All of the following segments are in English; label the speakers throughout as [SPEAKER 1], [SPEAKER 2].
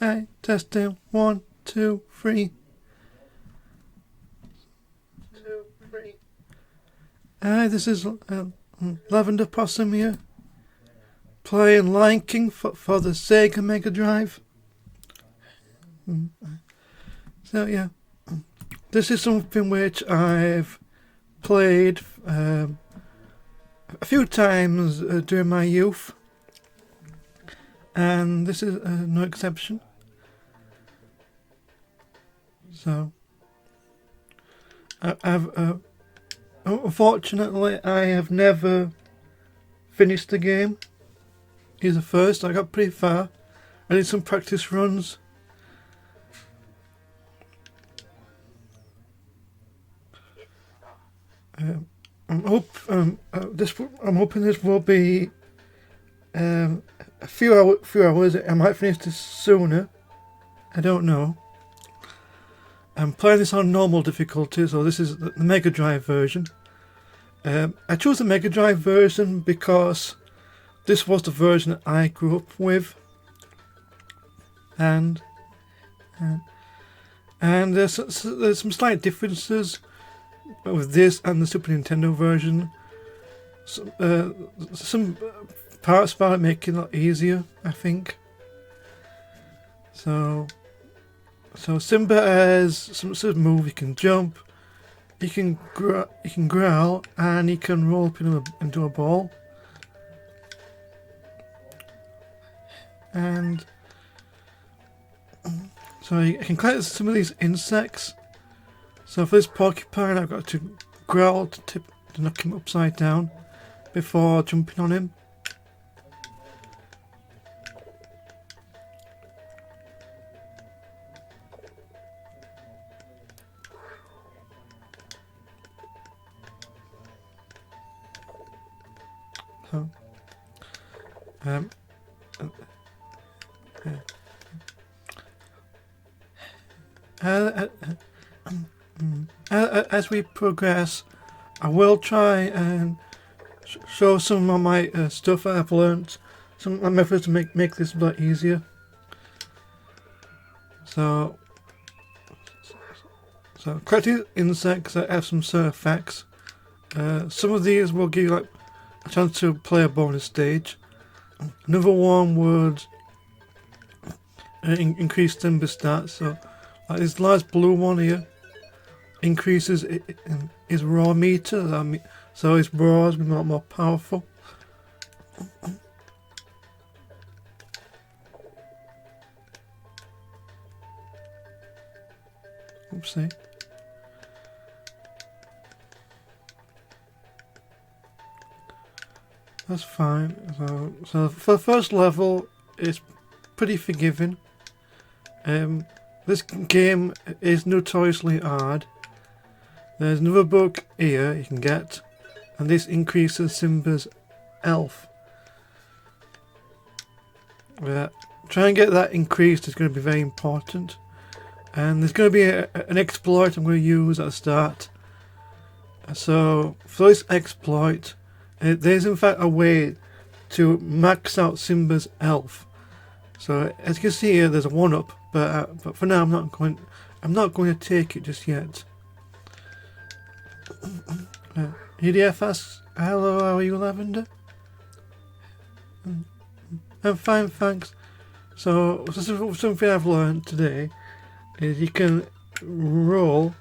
[SPEAKER 1] Hey, testing. 1, 2, 3. Hi, this is Lavender Possum here, playing Lion King for the Sega Mega Drive. So yeah, this is something which I've played a few times during my youth, and this is no exception. So unfortunately, I have never finished the game. Here's the first. I got pretty far. I did some practice runs. I'm hoping this will be a few hours. I might finish this sooner. I don't know. I'm playing this on normal difficulty, so this is the Mega Drive version. I chose the Mega Drive version because this was the version that I grew up with, and there's some slight differences with this and the Super Nintendo version. Some parts about it make it a lot easier, I think. So Simba has some sort of move. He can jump, he can growl, and he can roll up into a ball. And so I can collect some of these insects. So for this porcupine, I've got to growl to knock him upside down before jumping on him. So, as we progress, I will try and show some of my stuff I've learnt, some of my methods to make this a lot easier. So collecting insects that have some certain effects. Some of these will give you like a chance to play a bonus stage. Another one would increase timber stats. So like this large blue one here increases his raw meter, so his raws will be a lot more powerful. Oopsie. That's fine. So for the first level, it's pretty forgiving. This game is notoriously hard. There's another book here you can get, and this increases Simba's health. Try and get that increased is going to be very important. And there's going to be an exploit I'm going to use at the start. So for this exploit, there's in fact a way to max out Simba's health. So as you can see here, there's a 1-up, but for now I'm not going to take it just yet. EDF asks, "Hello, how are you, Lavender?" I'm fine, thanks. So something I've learned today is you can roll.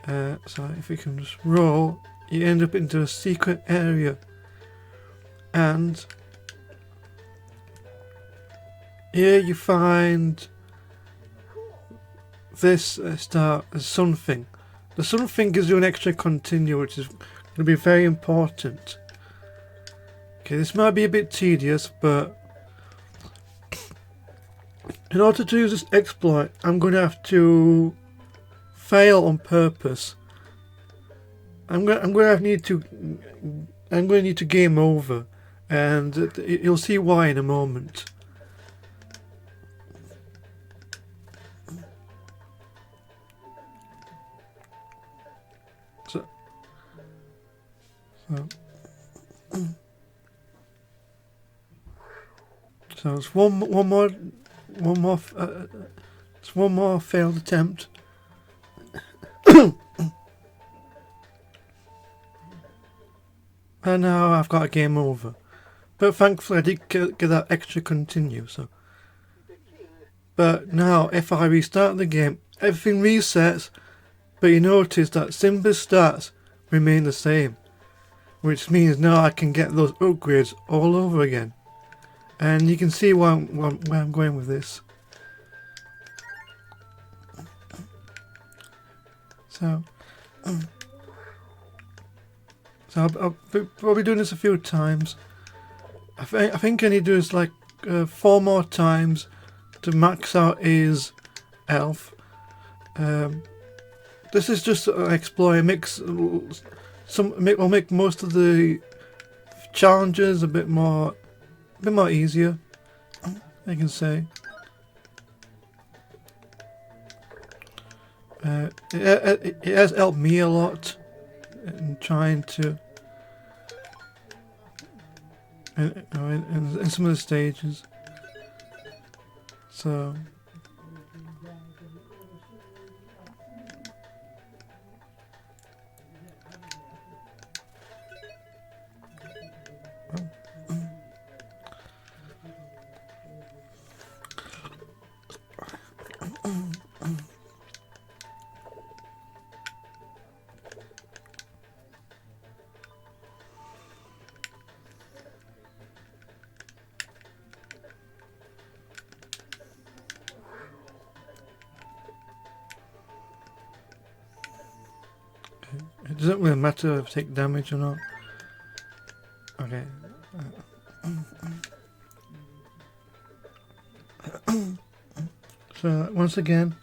[SPEAKER 1] So if you can just roll, you end up into a secret area, and here you find this something. The something gives you an extra continue, which is going to be very important. Okay, this might be a bit tedious, but in order to use this exploit, I'm going to have to fail on purpose. I'm going to need to game over, and you'll see why in a moment. So it's one more one more. It's one more failed attempt. And now I've got a game over. But thankfully I did get that extra continue. So, but now if I restart the game, everything resets. But you notice that Simba's stats remain the same, which means now I can get those upgrades all over again. And you can see where I'm going with this. So I'll probably doing this a few times. I think I need to do this like 4 more times to max out his health. This is just exploring. Will make most of the challenges a bit more easier, I can say. It has helped me a lot in trying to in some of the stages. So it doesn't really matter if I take damage or not. Okay. So once again,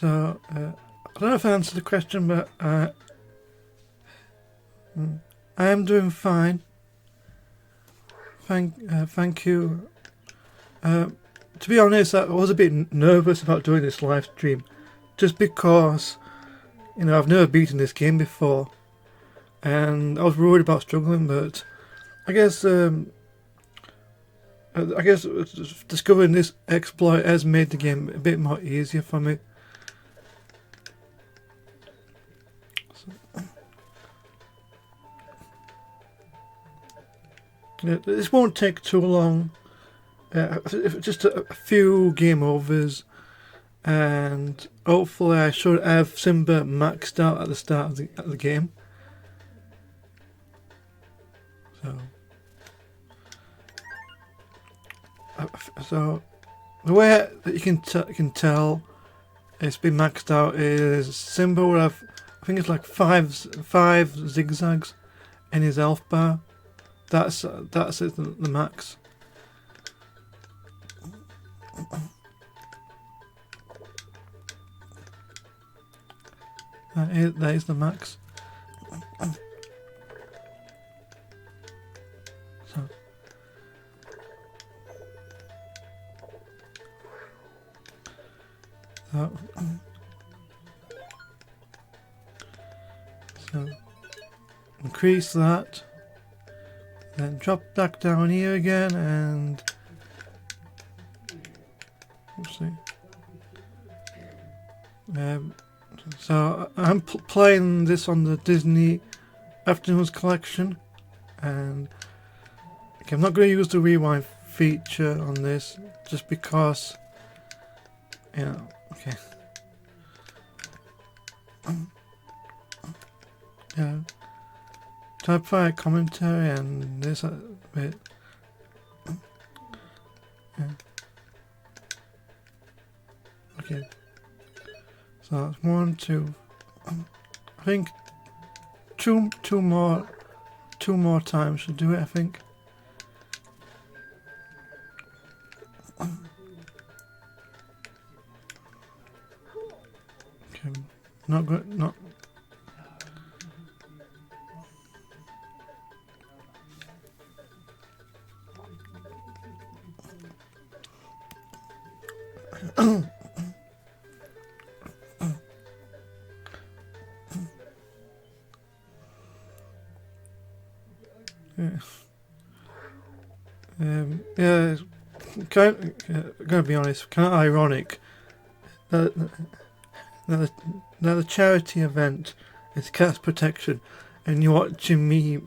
[SPEAKER 1] I don't know if I answered the question, but I am doing fine. Thank you. To be honest, I was a bit nervous about doing this live stream, just because, you know, I've never beaten this game before, and I was worried about struggling. But I guess discovering this exploit has made the game a bit more easier for me. This won't take too long. Just a few game overs, and hopefully I should have Simba maxed out at the start of the game. So the way that you can tell it's been maxed out is Simba will have, I think it's like five zigzags in his health bar. That's it, the max. That is the max. So increase that, then drop back down here again, and let's see. So I'm playing this on the Disney Afternoons collection, and okay, I'm not going to use the rewind feature on this just because, you know. Okay. Yeah. Type fire commentary and this bit. Yeah. Okay. So that's 1, 2. I think two more times should do it. I think. Okay. Not good. Not. Yeah, Gonna be honest, kind of ironic that the charity event is cats protection, and you're watching me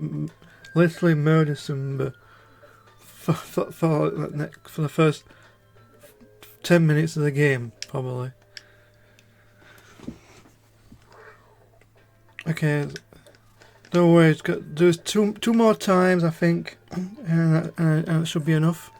[SPEAKER 1] literally murder Simba for the first 10 minutes of the game, probably. Okay, don't worry. There's two more times, I think, and it should be enough.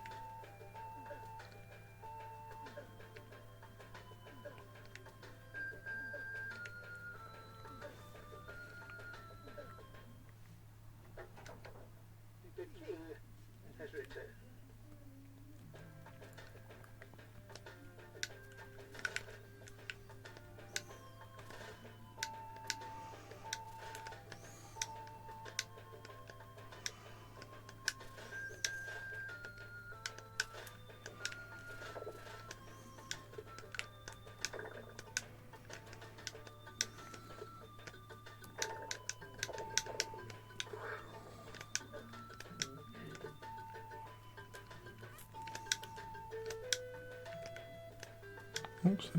[SPEAKER 1] Oops.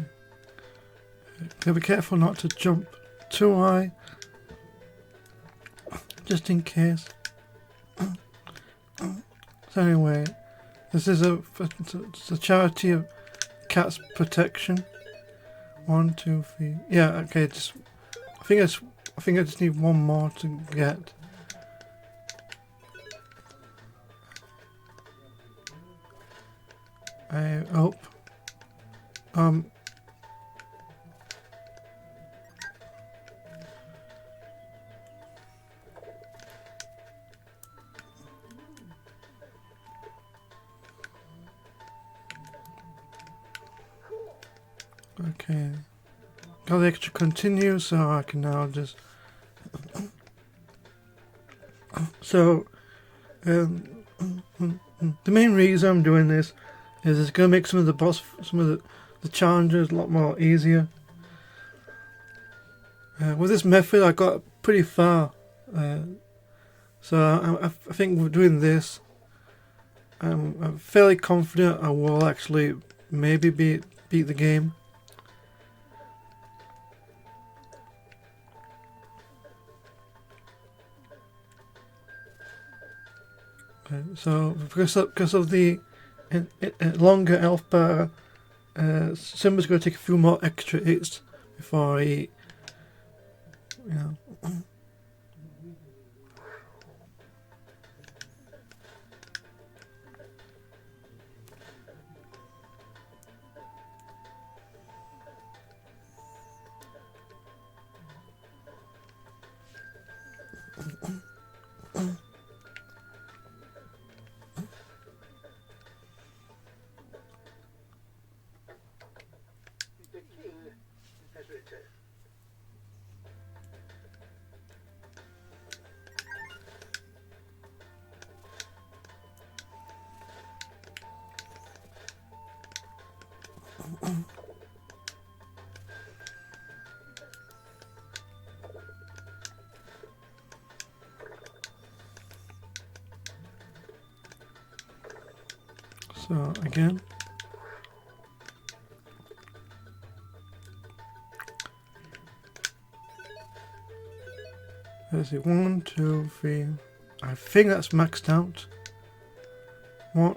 [SPEAKER 1] Gotta be careful not to jump too high, just in case. So anyway, this is it's a charity of cats protection. 1, 2, 3. Yeah. Okay. I think I just need one more to get. I hope. Okay. Got the extra continue, so I can now just. So, the main reason I'm doing this is it's going to make some of the challenges a lot more easier. With this method, I got pretty far, so I think with doing this, I'm fairly confident I will actually maybe beat the game. So because of the longer health bar, Simba's going to take a few more extra hits before he, you know. So again, let's see, 1, 2, 3. I think that's maxed out. What?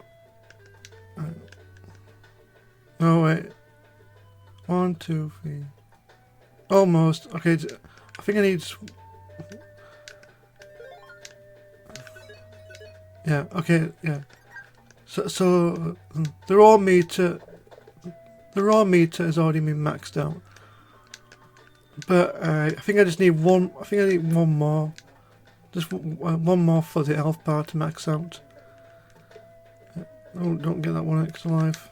[SPEAKER 1] No wait. 1, 2, 3. Almost. Okay, I think I need. Yeah. Okay. Yeah. So the raw meter has already been maxed out, but I think I just need one. I think I need one more, just one more for the health bar to max out. Oh, don't get that one extra life.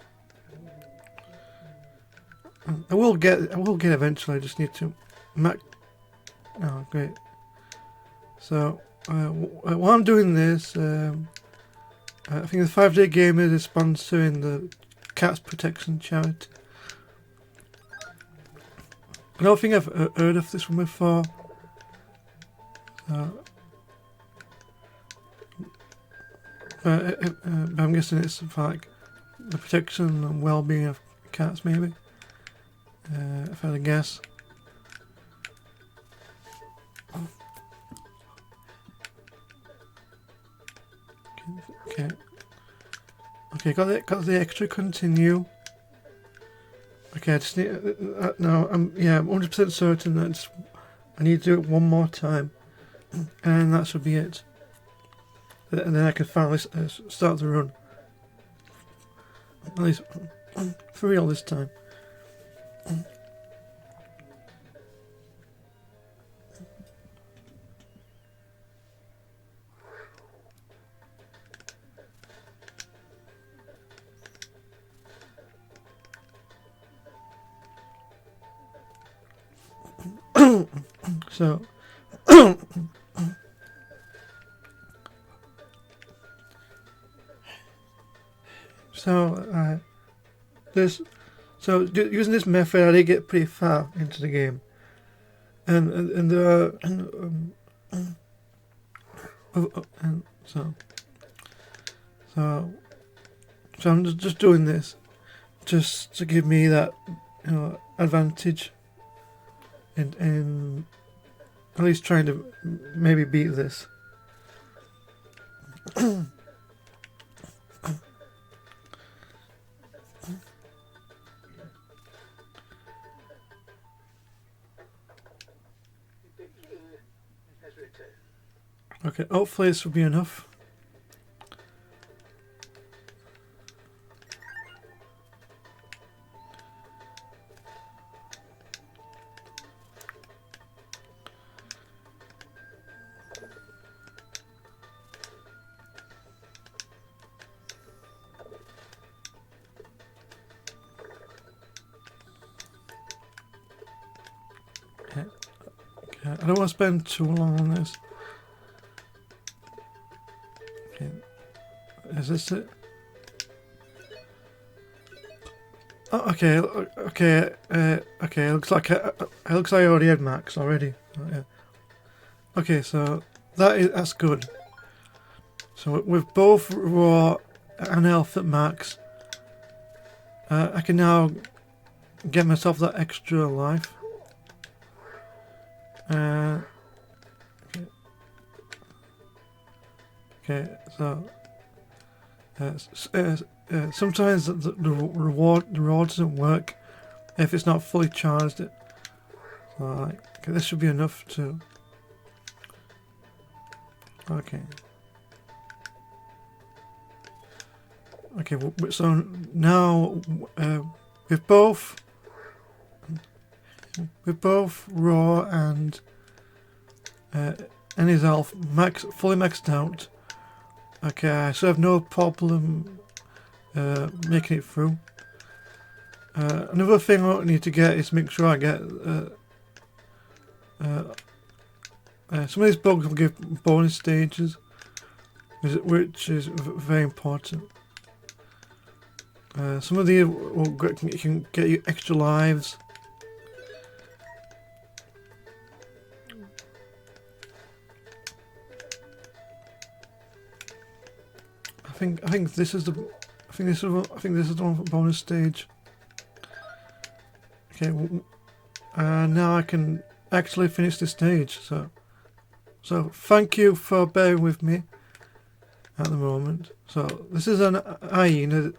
[SPEAKER 1] I will get eventually. I just need to max. Oh, great. So while I'm doing this. I think the 5 Day Gamers is sponsoring the Cats Protection Charity. I don't think I've heard of this one before. But I'm guessing it's like the protection and well-being of cats, maybe. If I had a guess. Okay, got the extra continue. Okay, I just need now. I'm 100% certain that I need to do it one more time, and that should be it. And then I can finally start the run. At least for real this time. So using this method, I did get pretty far into the game, and there are so I'm just doing this just to give me that advantage in at least trying to maybe beat this. Okay, hopefully this will be enough. Okay. I don't want to spend too long on this. Is this it? Oh, okay. It looks like I already had max already. Oh, yeah. Okay, so that's good. So with both raw and health at max, I can now get myself that extra life. Okay, so sometimes the reward doesn't work if it's not fully charged. So okay, this should be enough to. Okay. So now with both raw and his health fully maxed out. Okay, I should have no problem making it through. Another thing I need to get is make sure I get some of these bugs will give bonus stages, which is very important. Some of these can get you extra lives. I think this is the one for bonus stage. Okay, now I can actually finish this stage. So thank you for bearing with me at the moment. So this is an hyena.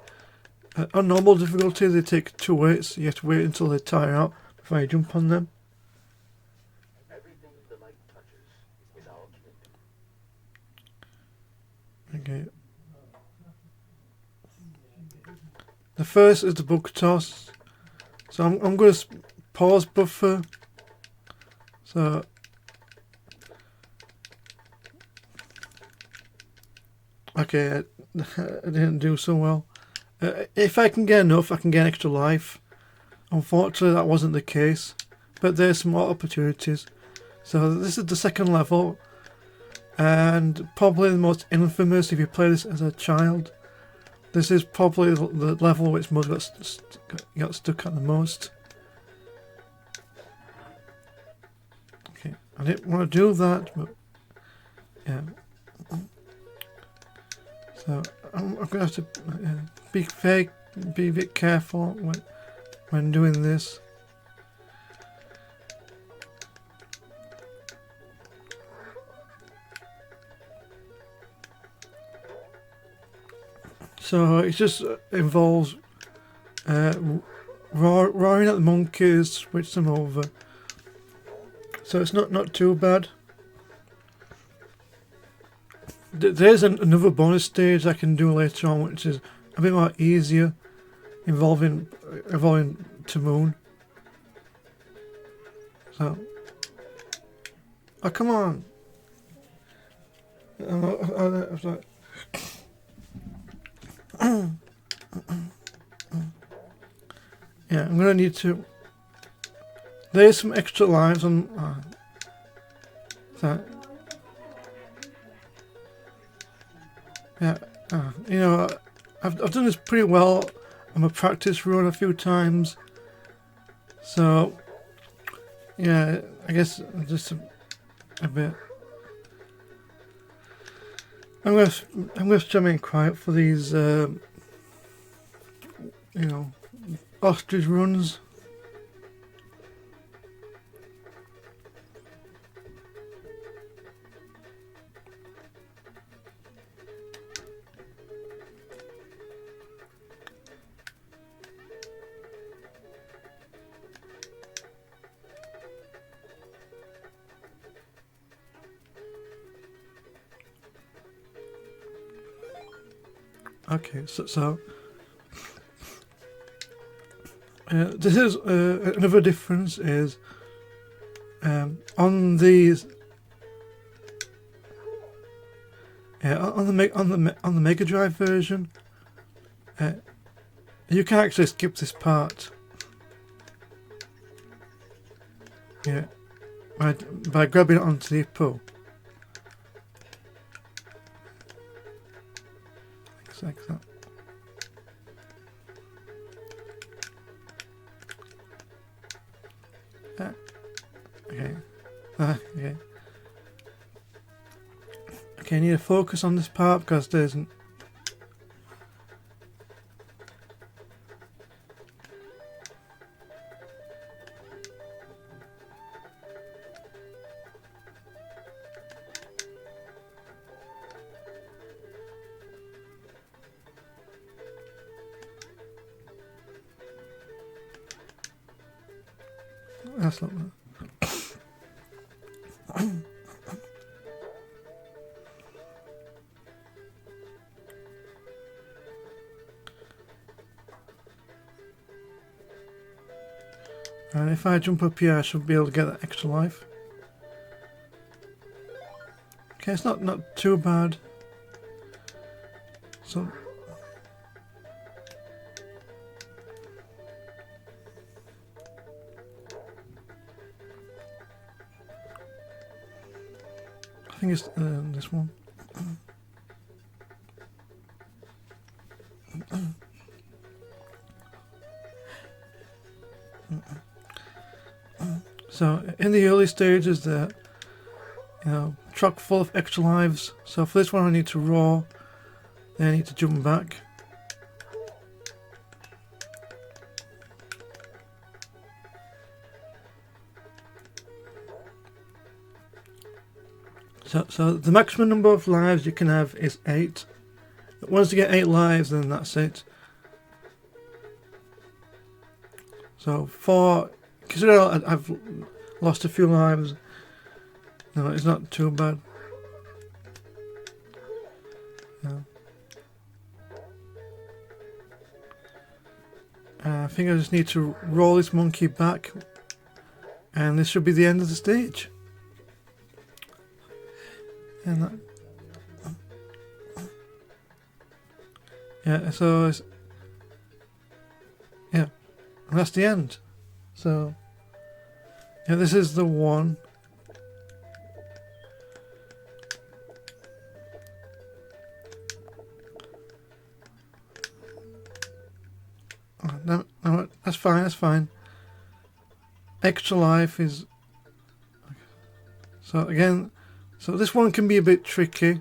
[SPEAKER 1] On normal difficulty, they take 2 hits. You have to wait until they tire out before you jump on them. Okay. The first is the bug toss. So I'm going to pause buffer. So okay, I didn't do so well. If I can get enough, I can get extra life. Unfortunately, that wasn't the case, but there's some more opportunities. So this is the second level, and probably the most infamous if you play this as a child. This is probably the level which most got stuck at the most. Okay, I didn't want to do that, but yeah. So I'm going to have to be very be a bit careful when doing this. So it just involves roaring at the monkeys, switch them over. So it's not too bad. There's another bonus stage I can do later on, which is a bit more easier, involving Moon. So, oh come on! I was like, yeah, I'm gonna need to. There's some extra lives on that. Yeah, you know, I've done this pretty well on my practice run a few times, so yeah, I guess just a bit. I'm gonna try and quiet for these, you know, ostrich runs. Okay, so this is another difference is on these on the Mega Drive version, you can actually skip this part. Yeah, by grabbing it onto the pull. Like that. Okay. Okay. Okay, I need to focus on this part because there isn't. That's not that. And if I jump up here, I should be able to get that extra life. Okay, it's not too bad. So. I think it's this one. So in the early stages, the truck full of extra lives. So for this one, I need to roar. Then I need to jump back. So the maximum number of lives you can have is 8. Once you get 8 lives, then that's it. So consider I've lost a few lives. No, it's not too bad. No. I think I just need to roll this monkey back, and this should be the end of the stage. And that, yeah, so it's, yeah, and that's the end. So yeah, this is the one. Oh, no, that's fine. That's fine. Extra life is so again. So this one can be a bit tricky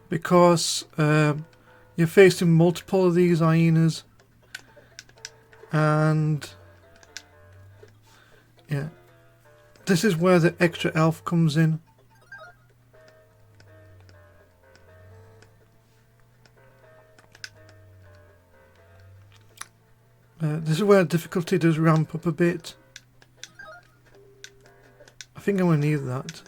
[SPEAKER 1] because you're facing multiple of these hyenas, and yeah, this is where the extra health comes in. This is where difficulty does ramp up a bit. I think I'm going to need that.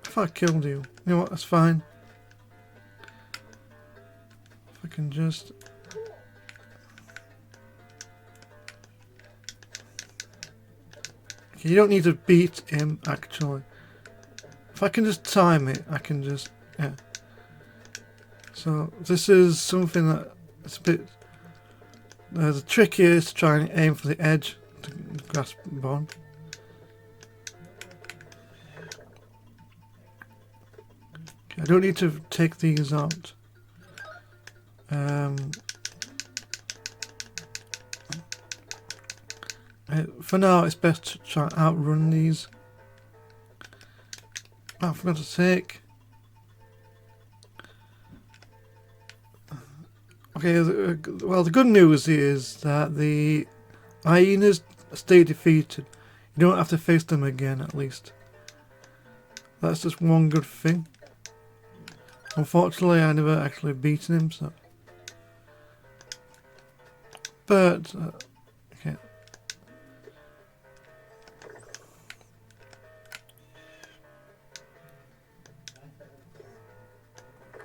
[SPEAKER 1] If I killed you, you know what, that's fine. If I can just... Okay, you don't need to beat him, actually. If I can just time it, I can just... yeah. So this is something that it's a bit... the trick here is to try and aim for the edge to grasp on. Okay, I don't need to take these out. For now it's best to try and outrun these. Oh, I forgot to take... Okay, well, the good news is that the hyenas stay defeated. You don't have to face them again, at least. That's just one good thing. Unfortunately, I never actually beaten him, so... But, okay.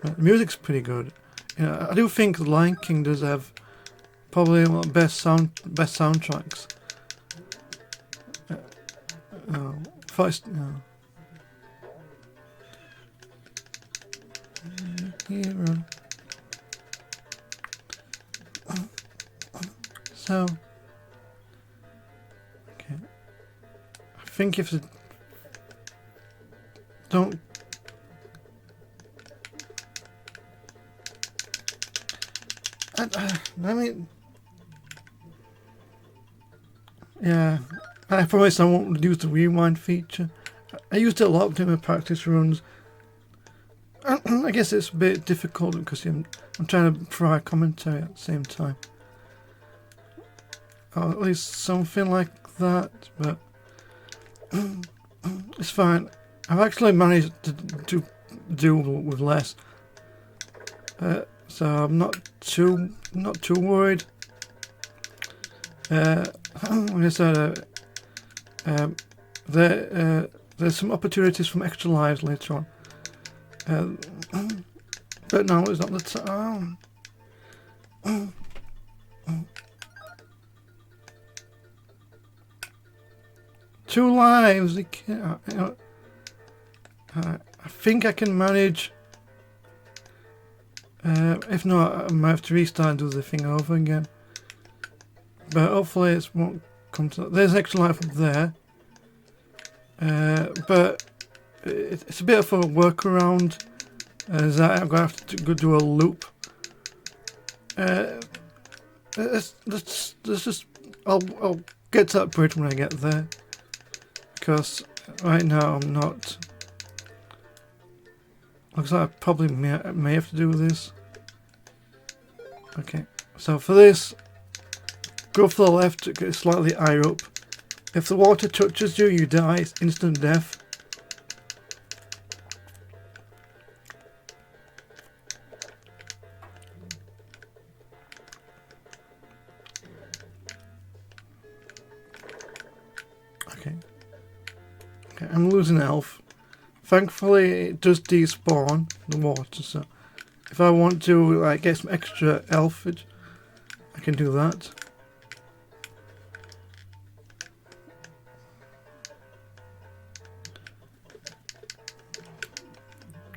[SPEAKER 1] The music's pretty good. You know, I do think The Lion King does have probably one of the best soundtracks. First, hero. So, okay. I think if the don't. I mean, yeah, I promise I won't use the rewind feature. I used it a lot during my practice runs. I guess it's a bit difficult because I'm trying to provide commentary at the same time. Or at least something like that, but it's fine. I've actually managed to do with less. So I'm not too worried. Like I said, there's some opportunities from extra lives later on. But no, it's not the time. Two lives. I think I can manage. If not, I might have to restart and do the thing over again. But hopefully it won't come to... There's extra life up there. But it's a bit of a workaround. As that I'm going to have to go do a loop. Let's just... I'll get to that bridge when I get there. Because right now I'm not... Looks like I probably may have to do this. Okay, so for this, go for the left, get slightly higher up. If the water touches you, you die, it's instant death. Okay, I'm losing health. Thankfully, it does despawn the water, so if I want to like get some extra health, I can do that.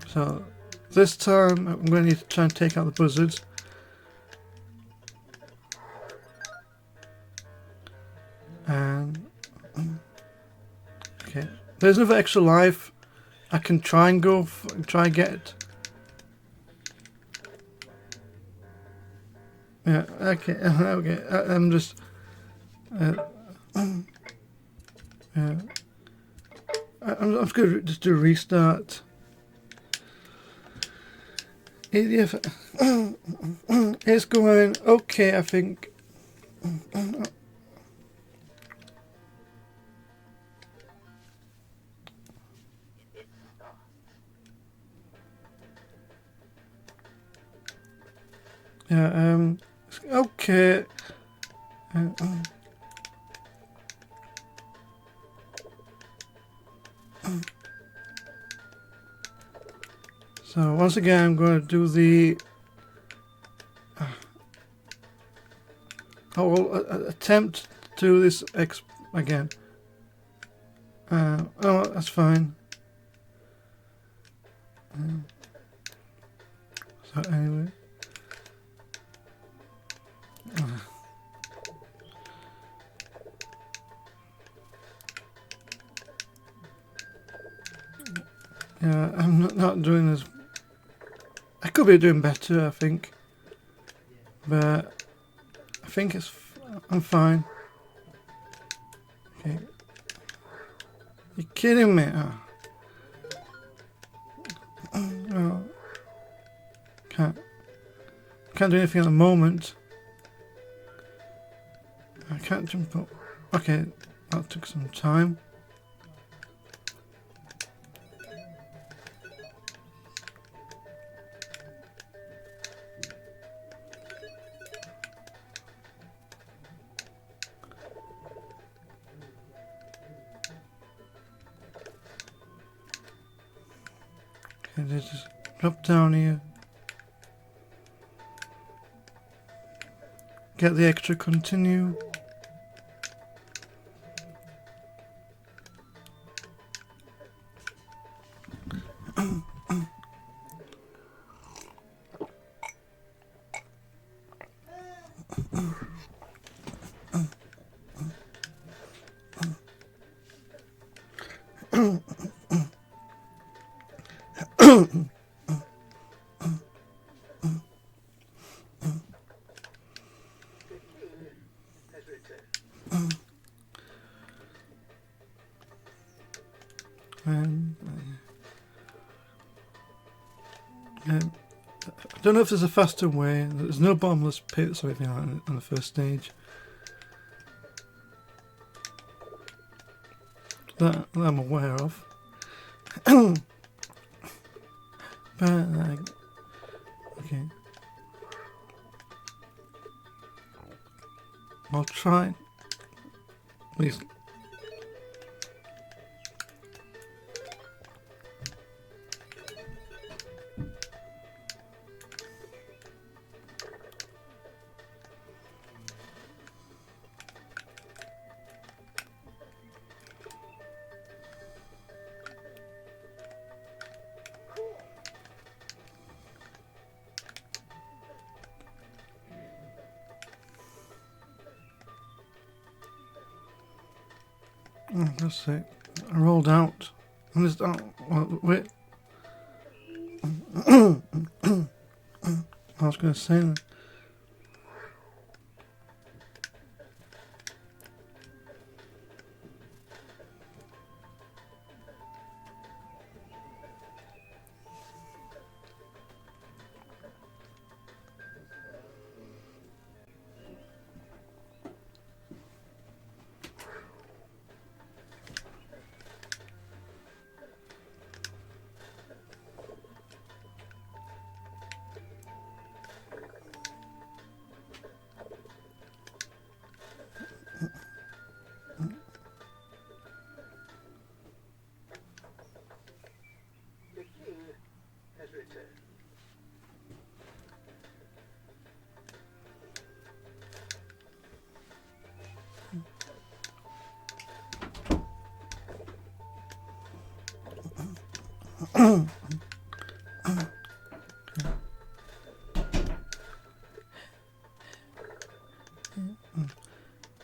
[SPEAKER 1] So this time, I'm going to need to try and take out the buzzards. And okay, there's another extra life. I can try and try and get. Yeah. Okay. Okay. I'm just. Yeah. I'm just going to just do a restart. If it's going okay, I think. Yeah, okay. So once again, I'm going to do the. I will attempt to do this again. Oh, that's fine. So anyway. Yeah, I'm not doing as. I could be doing better, I think. But I think I'm fine. Okay. You're kidding me? Oh, can't do anything at the moment. I can't jump up. Okay, that took some time. Okay, let's just drop down here. Get the extra continue. I don't know if there's a faster way. There's no bottomless pits or anything like that on the first stage. That I'm aware of. But okay, I'll try. Please. Oh, that's it. I rolled out. And there's, oh, well, wait. I was going to say that.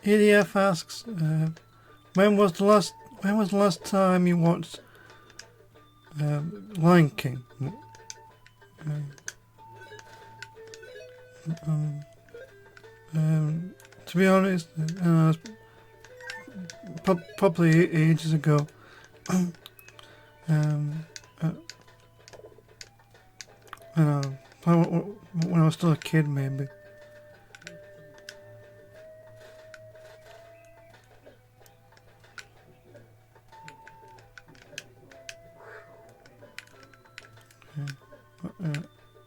[SPEAKER 1] EDF asks, when was the last time you watched Lion King? To be honest, probably ages ago. when I was still a kid, maybe.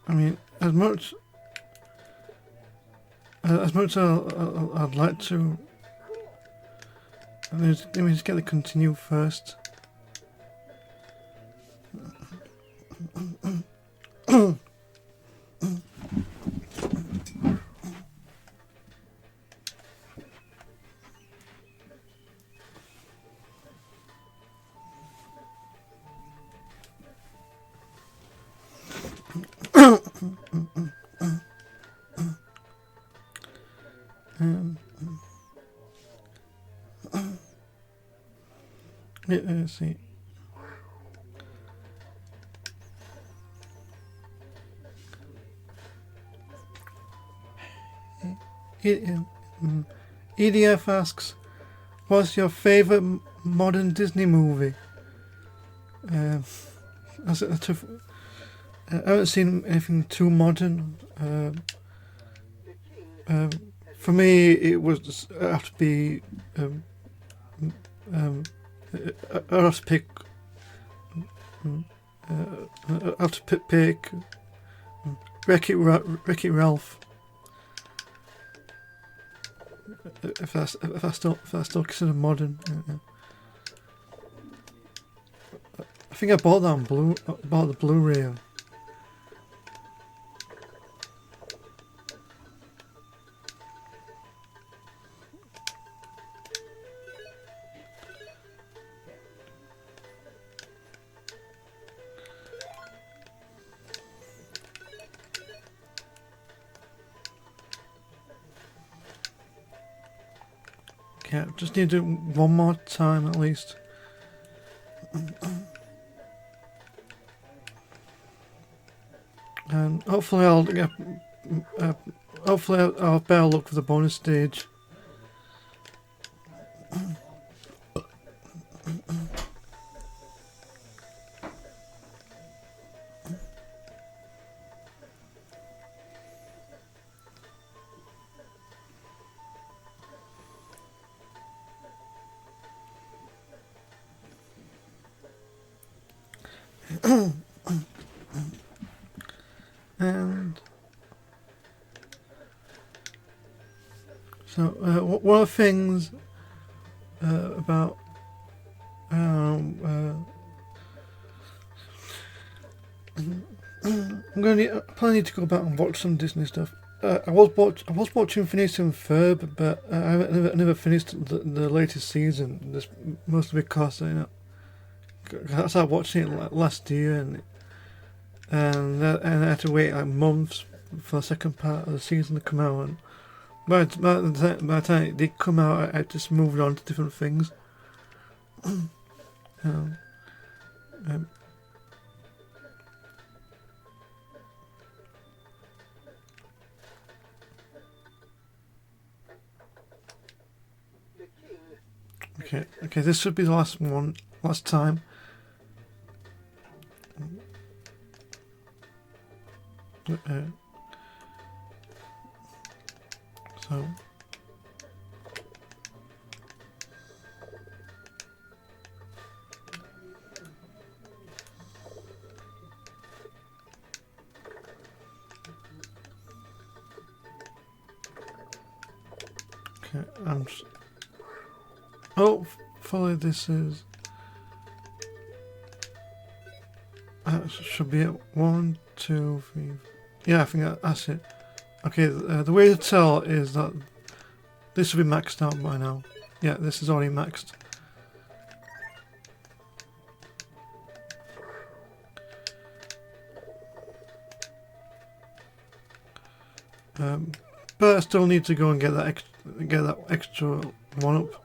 [SPEAKER 1] I mean, as much as I'd like to. Let me just get the continue first. Let's see. EDF asks, what's your favourite modern Disney movie? That's a tough. I haven't seen anything too modern. For me, it was have to be. I have to pick. I have to pick. Wreck-It Ralph. If that's still considered modern. I think I bought that on bought the Blu-ray. Yeah, just need to do it one more time at least. And hopefully I'll get. Hopefully I'll have better luck with the bonus stage. And so one of the things about I'm I probably need to go back and watch some Disney stuff. I was watching Phineas and Ferb, but I never finished the latest season. This mostly because I started watching it last year, and I had to wait like months for the second part of the season to come out. And by the time it did come out, I just moved on to different things. Okay, this should be the last time. So okay, hopefully this is. Should be at 1, 2, 3. Yeah, I think that's it. Okay, the way to tell is that this should be maxed out by now. Yeah, this is already maxed. But I still need to go and get that extra one up.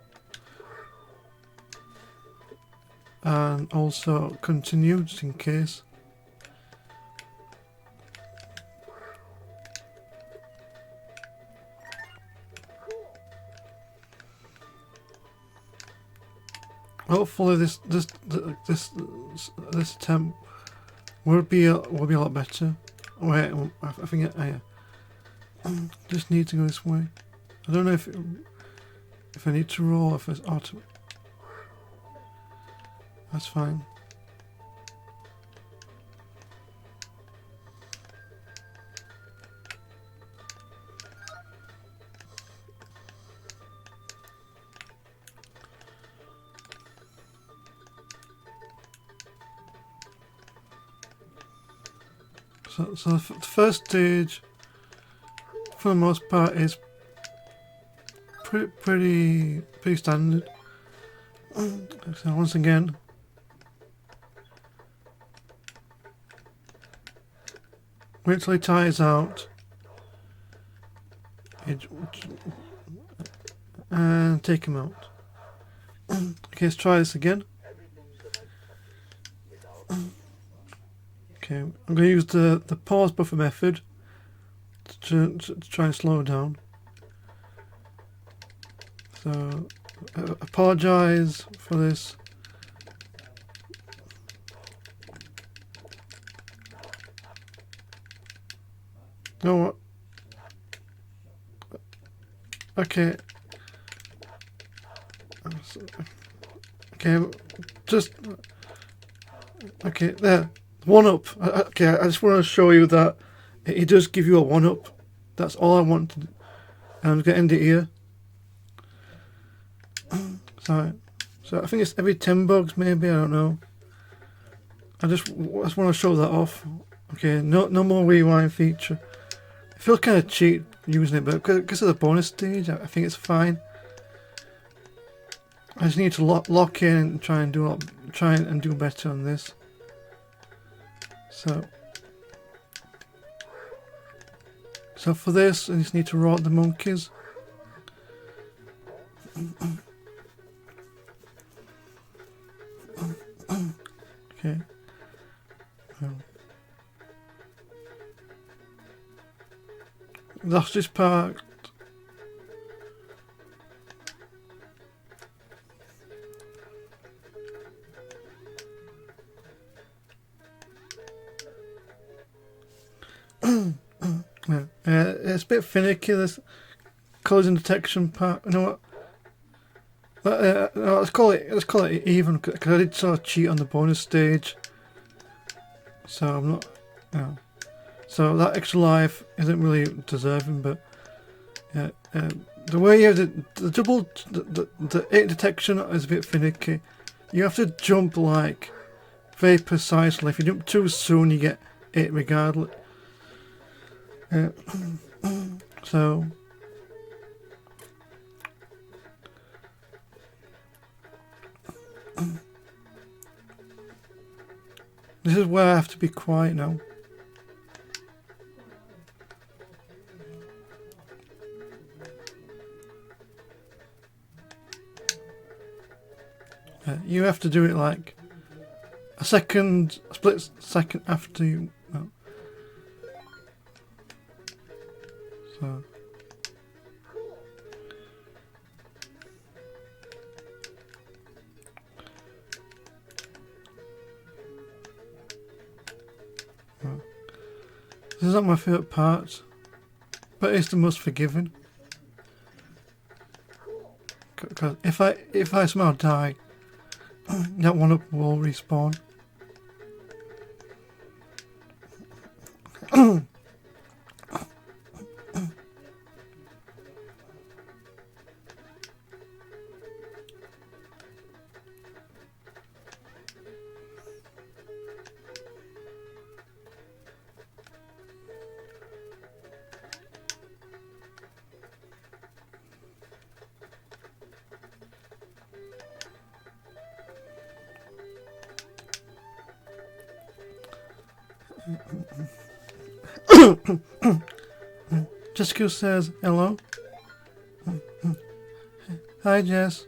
[SPEAKER 1] And also continue just in case. Hopefully this attempt will be a lot better. Wait, I think I just need to go this way. I don't know if I need to roll, if it's auto. That's fine. So the first stage, for the most part, is pretty standard. So once again, wait till he tires out, and take him out. Okay, let's try this again. Okay, I'm going to use the pause buffer method to try and slow down. So, apologise for this. You know what? Okay. Okay, just... Okay, there. 1-up. Okay, I just want to show you that it does give you a 1-up. That's all I want to do. And I'm going to end it here. So I think it's every 10 bugs, maybe, I don't know. I just want to show that off. Okay, no more rewind feature. I feel kind of cheap using it, but because of the bonus stage, I think it's fine. I just need to lock in and try and do better on this. So for this, I just need to roll out the monkeys. Okay. That's just parked. It's a bit finicky, this collision detection part. You know what? No, let's call it even, because I did sort of cheat on the bonus stage. So I'm not, you know. So that extra life isn't really deserving, but yeah, the way you have the double the 8 detection is a bit finicky. You have to jump like very precisely. If you jump too soon, you get 8 regardless. So this is where I have to be quiet now. You have to do it like a split second after you. No. So. This is not my favourite part, but it's the most forgiving. Because if I somehow die, that 1-up will respawn. Jessica says hello. Hi, Jess.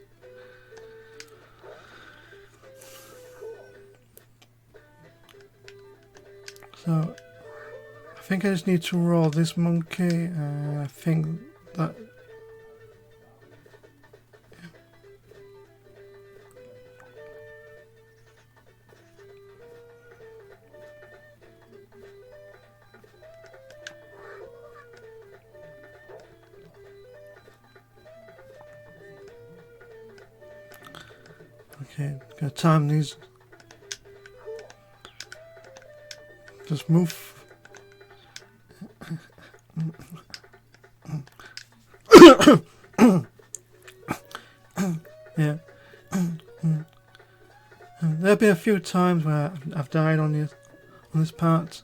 [SPEAKER 1] So I think I just need to roll this monkey. I think that. Okay, gonna time these. Just move. Yeah. There've been a few times where I've died on this part.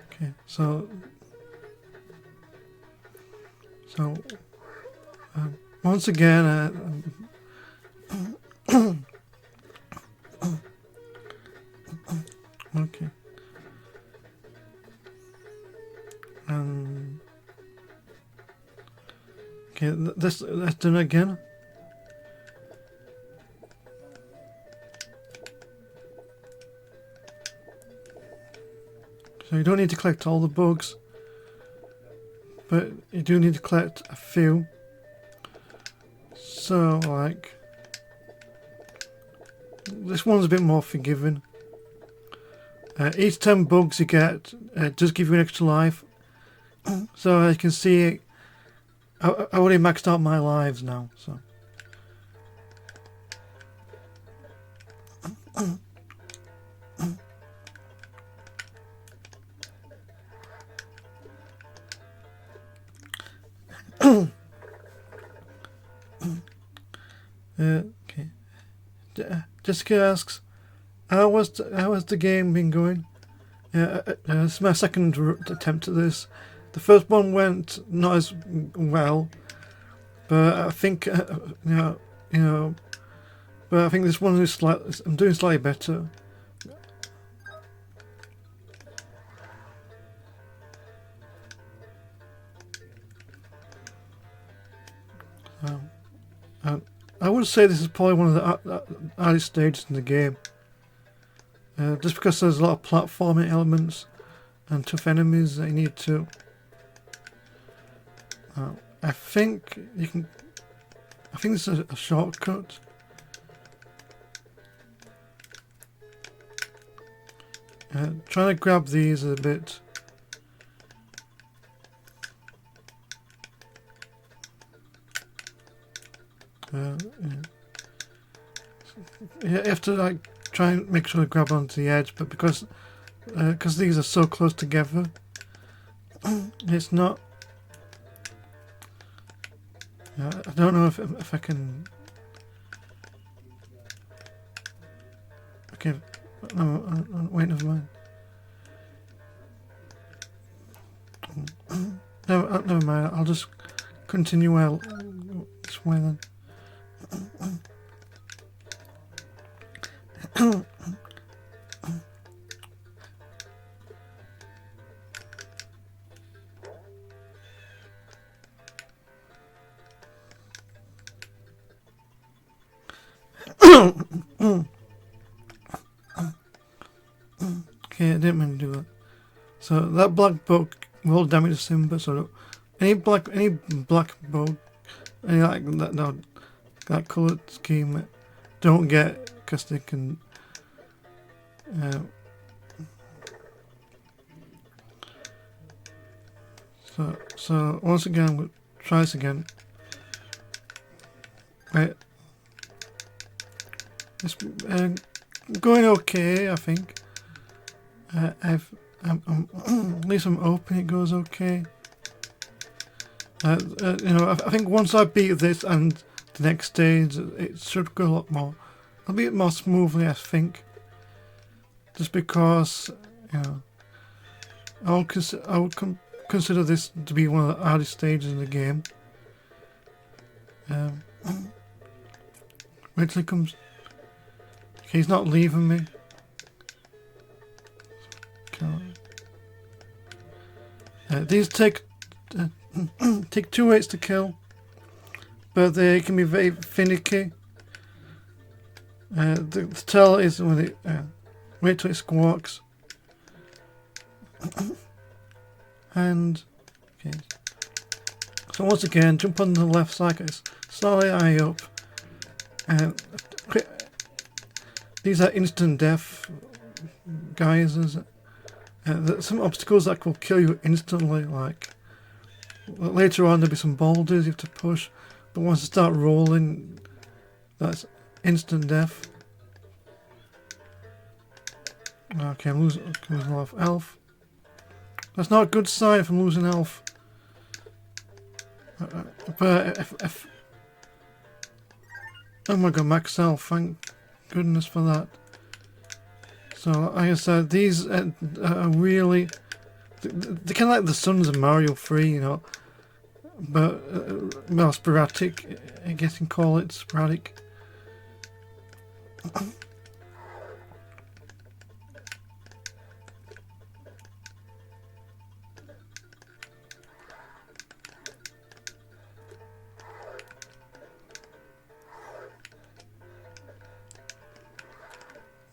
[SPEAKER 1] Okay, so once again, okay, okay, let's do it again. So you don't need to collect all the bugs, but you do need to collect a few. So, like, this one's a bit more forgiving. Each 10 bugs you get does give you an extra life. So as you can see, I already maxed out my lives now. So. Okay. Jessica asks, how has the game been going? This is my second attempt at this. The first one went not as well, but I think but I think this one is I'm doing slightly better. I would say this is probably one of the hardest stages in the game. Just because there's a lot of platforming elements and tough enemies that you need to. I think you can. I think this is a shortcut. Trying to grab these is a bit. You have to like try and make sure to grab onto the edge, but because these are so close together, it's not. I don't know if I can. Okay, no, wait, never mind. No, never mind. I'll just continue this way then. Okay, I didn't mean to do that. So that black bug will damage Simba. So any black bug, any like that colored scheme, don't get because they can. So once again, we'll try this again. Right. It's going okay, I think. At least I'm hoping it goes okay. I think once I beat this and the next stage, it should go a lot more. A bit more smoothly, I think. Just because, I would consider this to be one of the hardest stages in the game. Wait till he comes. Okay, he's not leaving me. These take 2 hits to kill, but they can be very finicky. The tell is when it wait till it squawks, and okay. So once again, jump on the left side, it's slightly high up. These are instant death geysers. There's some obstacles that will kill you instantly, like later on there'll be some boulders you have to push, but once you start rolling, that's instant death. Okay, I'm losing a lot of health. That's not a good sign if I'm losing health. But if oh my god, max health, thank goodness for that. So, like I said, these are really... They're kind of like the Sons of Mario 3, you know. But, well, sporadic, I guess you can call it sporadic.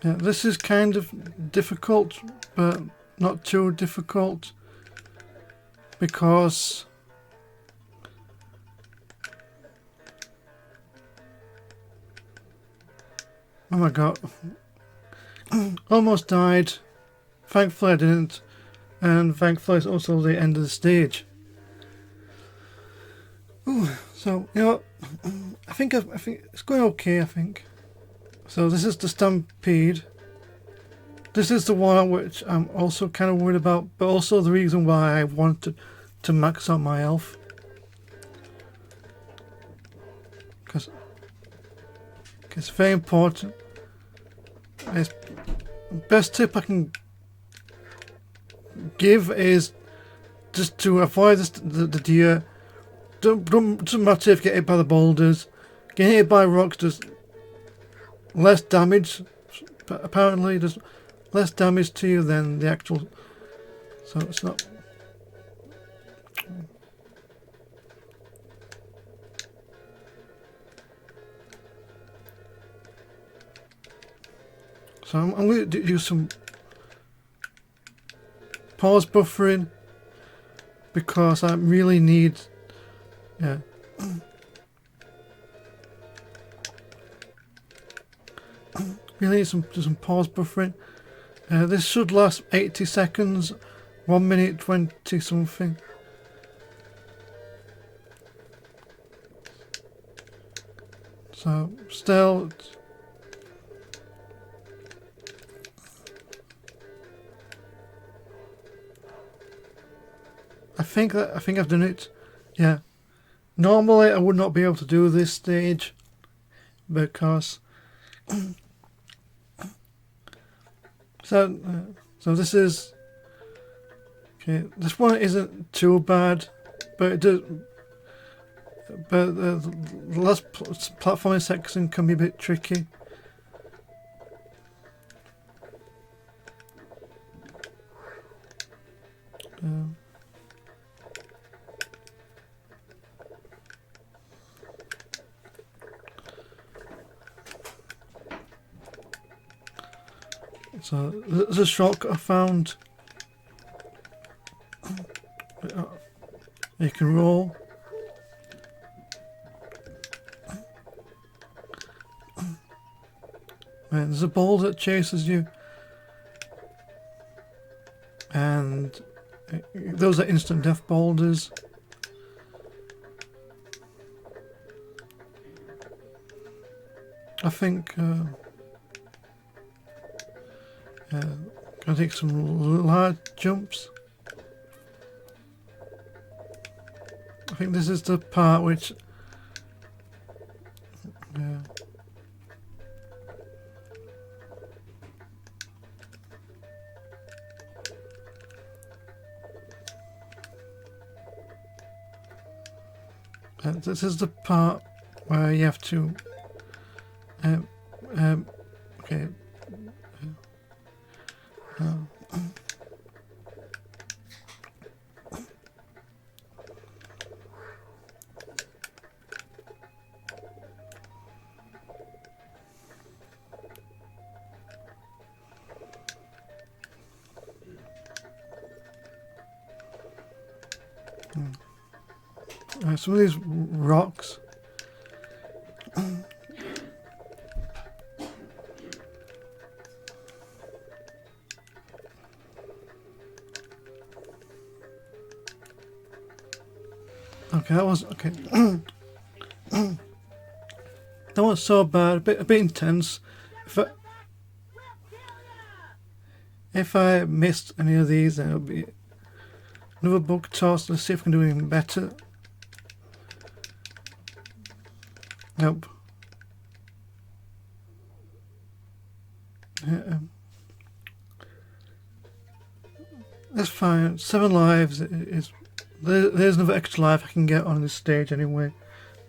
[SPEAKER 1] Yeah, this is kind of difficult, but not too difficult, because oh my god, almost died. Thankfully I didn't, and thankfully it's also the end of the stage. Ooh, so you know, I think it's going okay. I think. So this is the Stampede. This is the one which I'm also kind of worried about, but also the reason why I wanted to max out my health. Because it's very important. It's the best tip I can give is just to avoid the deer. Doesn't matter if you get hit by the boulders. Getting hit by rocks does less damage, but apparently there's less damage to you than the actual, so it's not. So I'm going to do some pause buffering because I really need, yeah. Really need some pause buffering. This should last 80 seconds, 1 minute 20 something. So still, I think I've done it. Yeah. Normally I would not be able to do this stage because so this is okay. This one isn't too bad, but it does. But the last platforming section can be a bit tricky. So there's a shortcut I found. You can roll. And there's a ball that chases you, and those are instant death boulders. I think gonna take some large jumps. I think this is the part which this is the part where you have to okay. Some of these rocks. Okay, that was okay. That wasn't so bad. A bit intense. If I missed any of these, then it'll be another bug toss. Let's see if we can do even better. Nope. Yeah, that's fine. 7 lives is. There's another extra life I can get on this stage anyway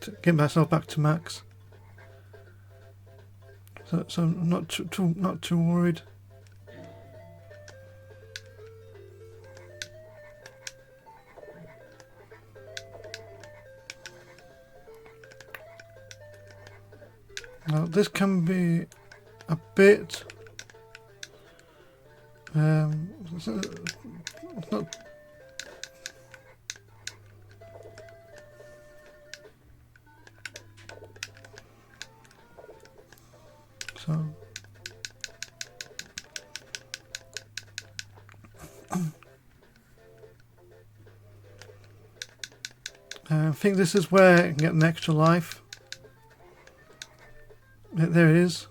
[SPEAKER 1] to get myself back to max. So I'm not too worried. Now this can be a bit. It's not. So. I think this is where I can get an extra life. Yeah, there it is.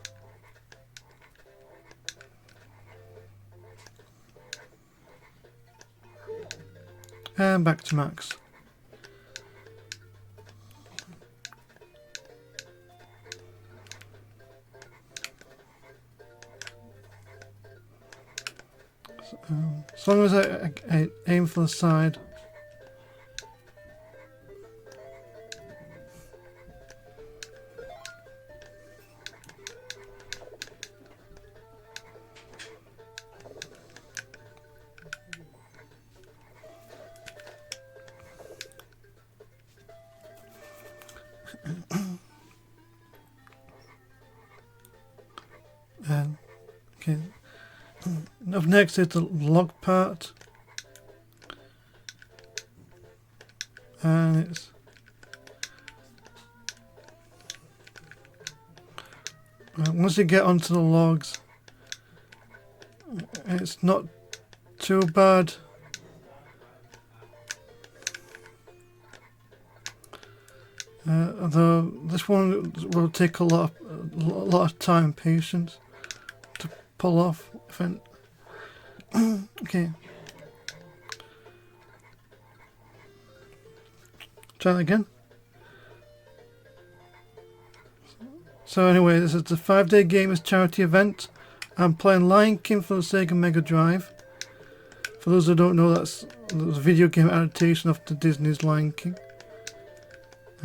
[SPEAKER 1] And back to max. As long as I aim for the side. Okay. Up next is the log part, and it's once you get onto the logs, it's not too bad. Although this one will take a lot of time and patience to pull off. Okay. Try that again. So anyway, this is the 5-Day Gamers charity event. I'm playing Lion King for the Sega Mega Drive. For those who don't know, that's a video game adaptation of the Disney's Lion King.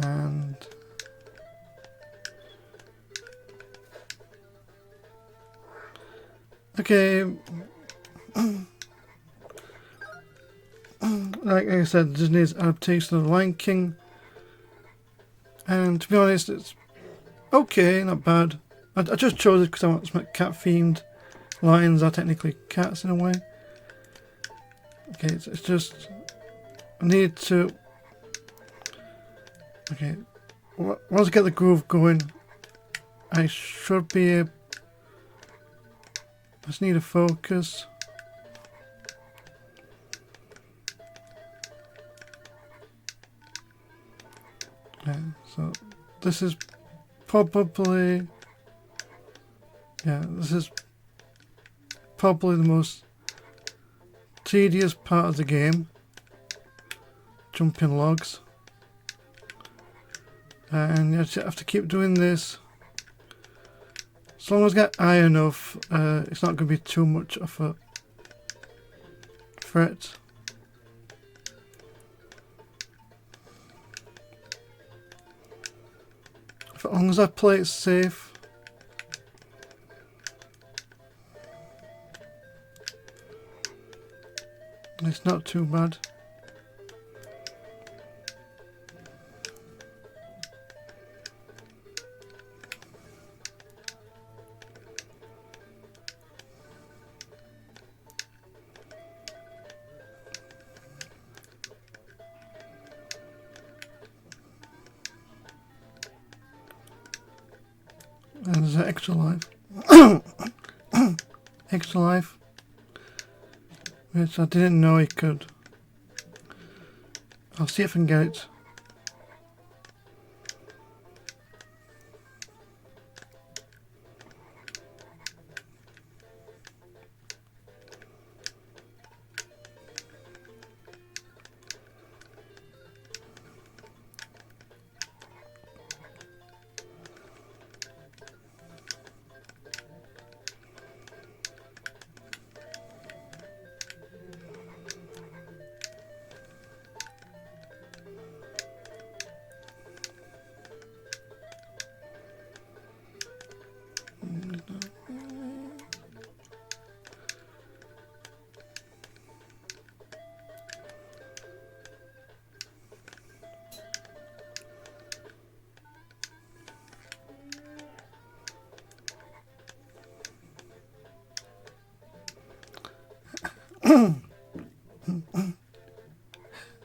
[SPEAKER 1] And okay, like I said, Disney's adaptation of the Lion King, and to be honest, it's okay, not bad. I just chose it because I want some cat themed. Lions are technically cats in a way. Okay, it's just I need to. Okay, once I get the groove going, I should be able. I just need to focus. Okay, so this is probably. Yeah, this is probably the most tedious part of the game. Jumping logs. And you have to keep doing this. As long as I get high enough, it's not going to be too much of a threat. As long as I play it safe. It's not too bad. And there's an extra life. Extra life. Which I didn't know he could. I'll see if I can get it.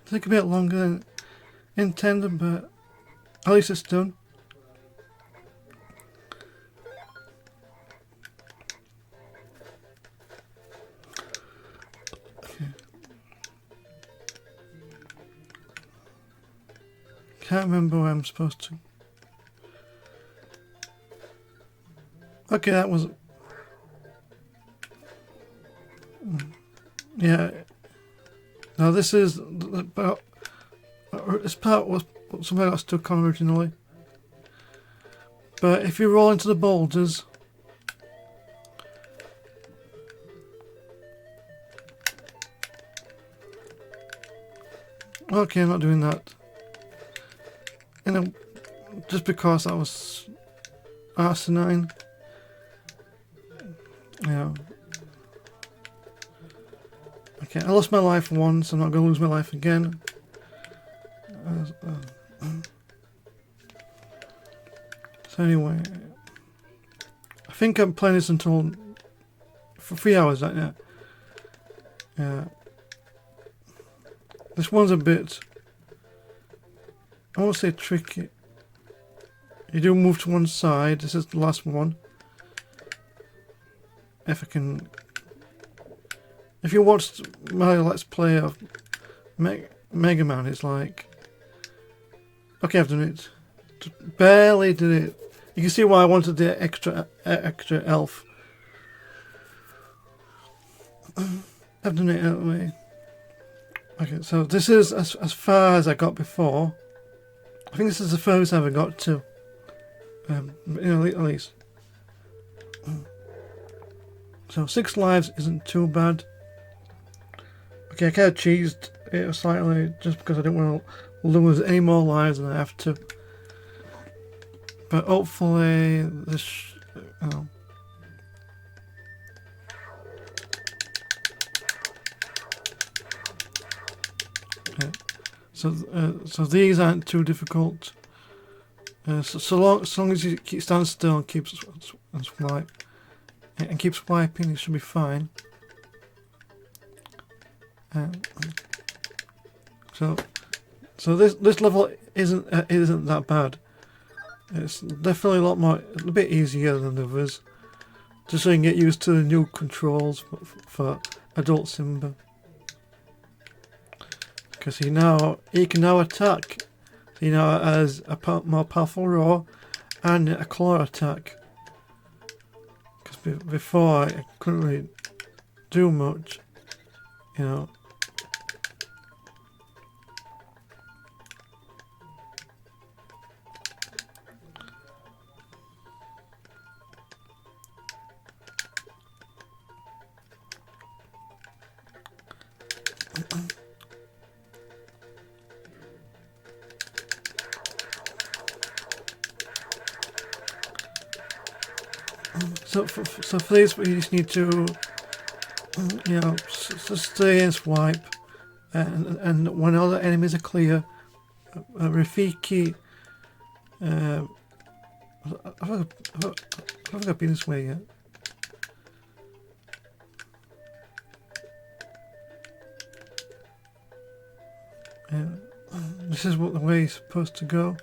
[SPEAKER 1] Take a bit longer than intended, but at least it's done. Okay. Can't remember where I'm supposed to. Okay, that was... Yeah. Now this is about... This part was something I stuck on originally. But if you roll into the boulders... Okay, I'm not doing that. You know, just because that was asinine. Yeah. Okay, I lost my life once, I'm not going to lose my life again. So anyway, I think I'm playing this until for 3 hours right now. Yeah. This one's a bit, I won't say tricky. You do move to one side, this is the last one. If I can... If you watched my Let's Play of Mega Man, it's like... Okay, I've done it. Barely did it. You can see why I wanted the extra elf. I've done it anyway. Okay, so this is as far as I got before. I think this is the furthest I ever got to. You know, at least. So 6 lives isn't too bad. Okay, I kind of cheesed it slightly just because I didn't want to lose any more lives than I have to. But hopefully this, okay. So these aren't too difficult. So long as you keep stand still and keep swipe and keep swiping, you should be fine. So this level isn't that bad. It's definitely a bit easier than the others. Just so you can get used to the new controls for adult Simba. Because he can now attack. He now has a more powerful roar and a claw attack. Because before I couldn't really do much, you know. So for this, we just need to, you know, stay and swipe, and when all the enemies are clear, Rafiki. I think I've been this way yet. This is what the way is supposed to go.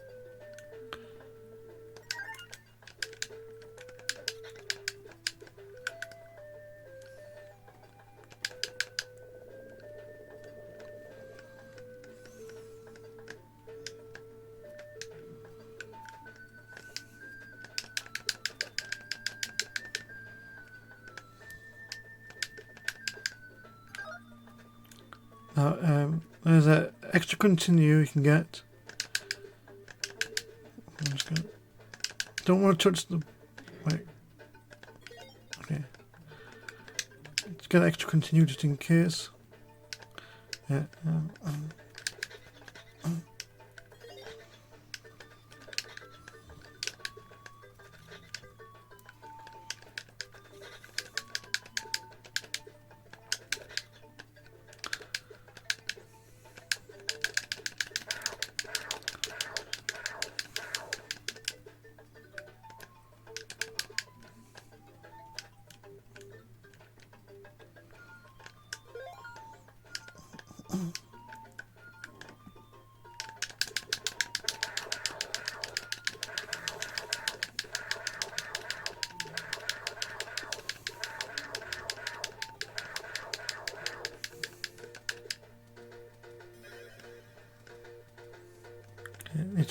[SPEAKER 1] There's an extra continue you can get. I'm just gonna, don't want to touch the... Wait. Okay. Let's get extra continue just in case. Yeah.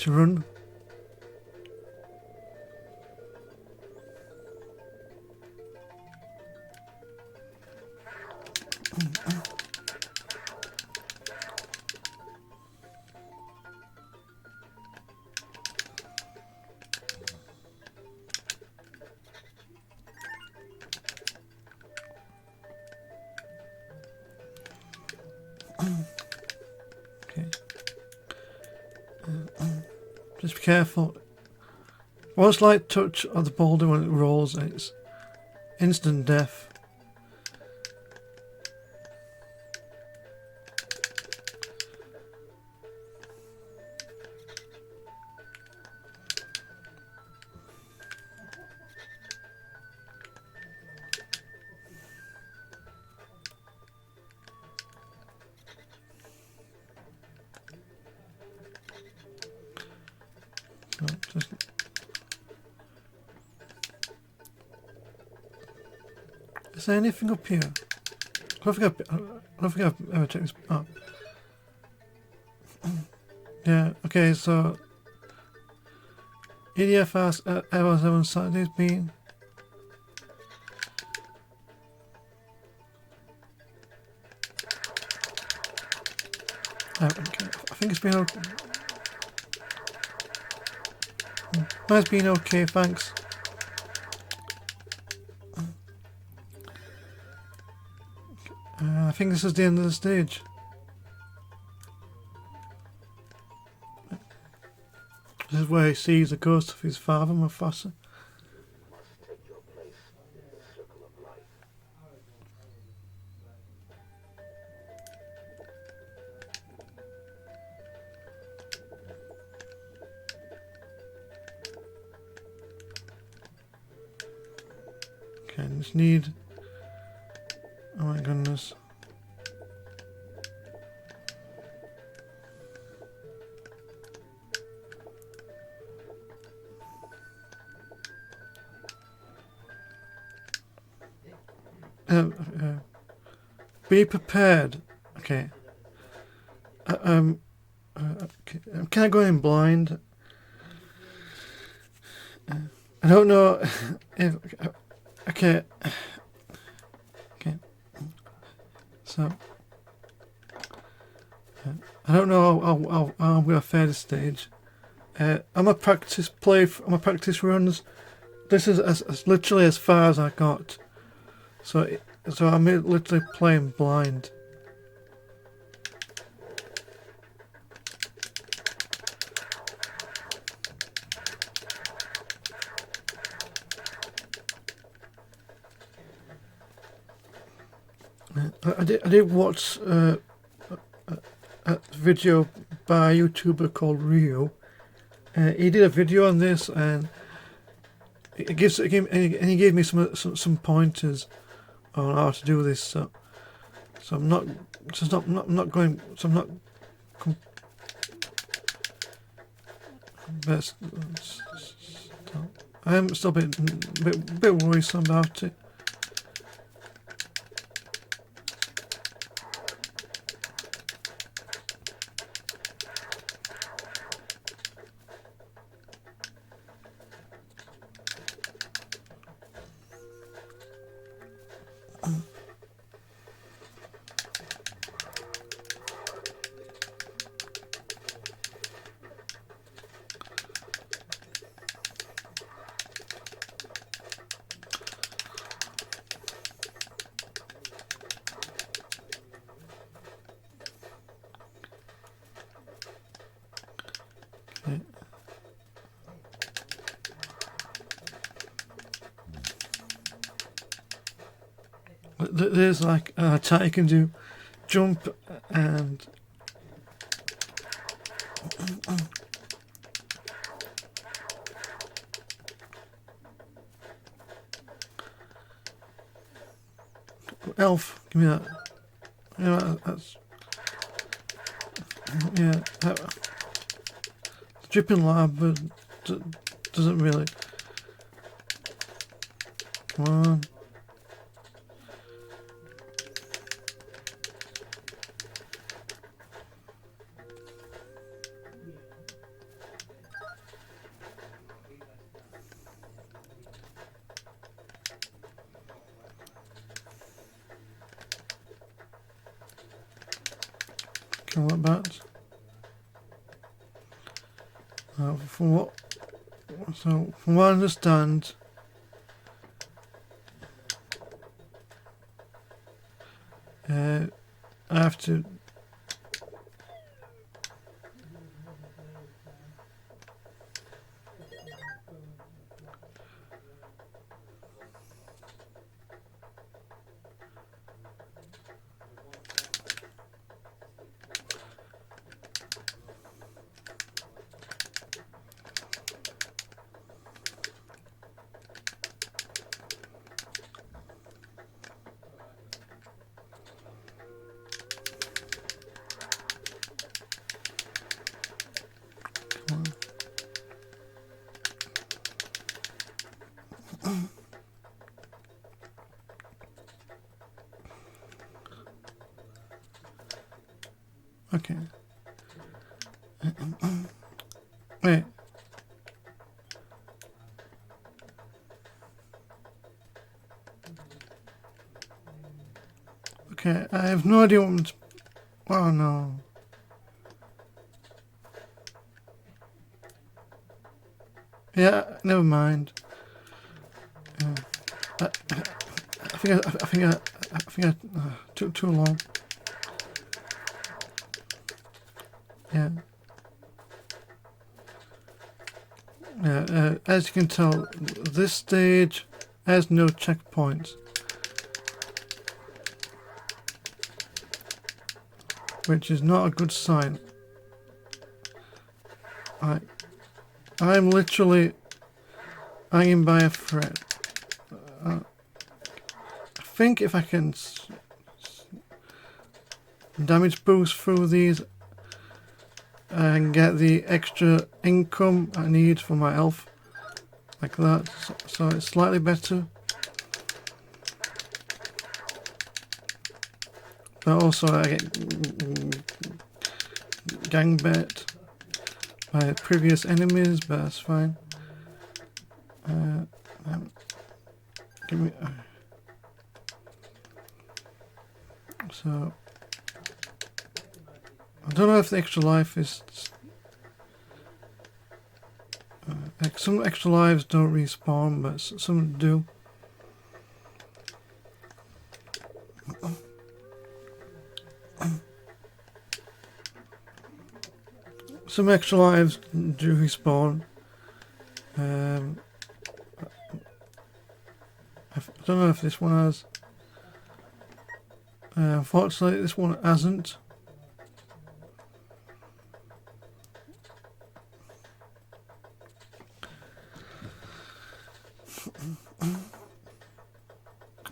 [SPEAKER 1] to run. Okay. Just be careful. One slight touch of the boulder when it rolls, and it's instant death. So just is there anything up here? I don't think I've ever checked this. Oh. Yeah, okay, so EDF asks everyone's having Saturday's been. Okay. I think it's been okay. Mine's been okay, thanks. I think this is the end of the stage. This is where he sees the ghost of his father, Mufasa. Okay, I just need... Oh my goodness. Be prepared. Okay. Okay. Can I go in blind? I don't know if... Okay. Okay. So... I don't know how I'm going to fare this stage. I'm a practice runs. This is as literally as far as I got. So I'm literally playing blind. I did watch a video by a YouTuber called Rio. He did a video on this, and he gave me some pointers on how to do this. So I'm not going. So I'm not. Best. I am still a bit worrisome about it. Okay. There's like an attack you can do, jump and elf, give me that. Yeah, that's yeah. Dripping lava doesn't really. Come on. tell that about. From what I understand, I have to okay. Wait. Okay, I have no idea what I'm oh no. Yeah, never mind. I think I took too long. Yeah. Yeah, as you can tell, this stage has no checkpoints, which is not a good sign. I'm literally hanging by a thread. I think if I can damage boost through these and get the extra income I need for my health, like that, so it's slightly better. But also I get gangbait by previous enemies, but that's fine. Give me so I don't know if the extra life is some extra lives don't respawn, but some do. Some extra lives do respawn. I don't know if this one has. Unfortunately, this one hasn't.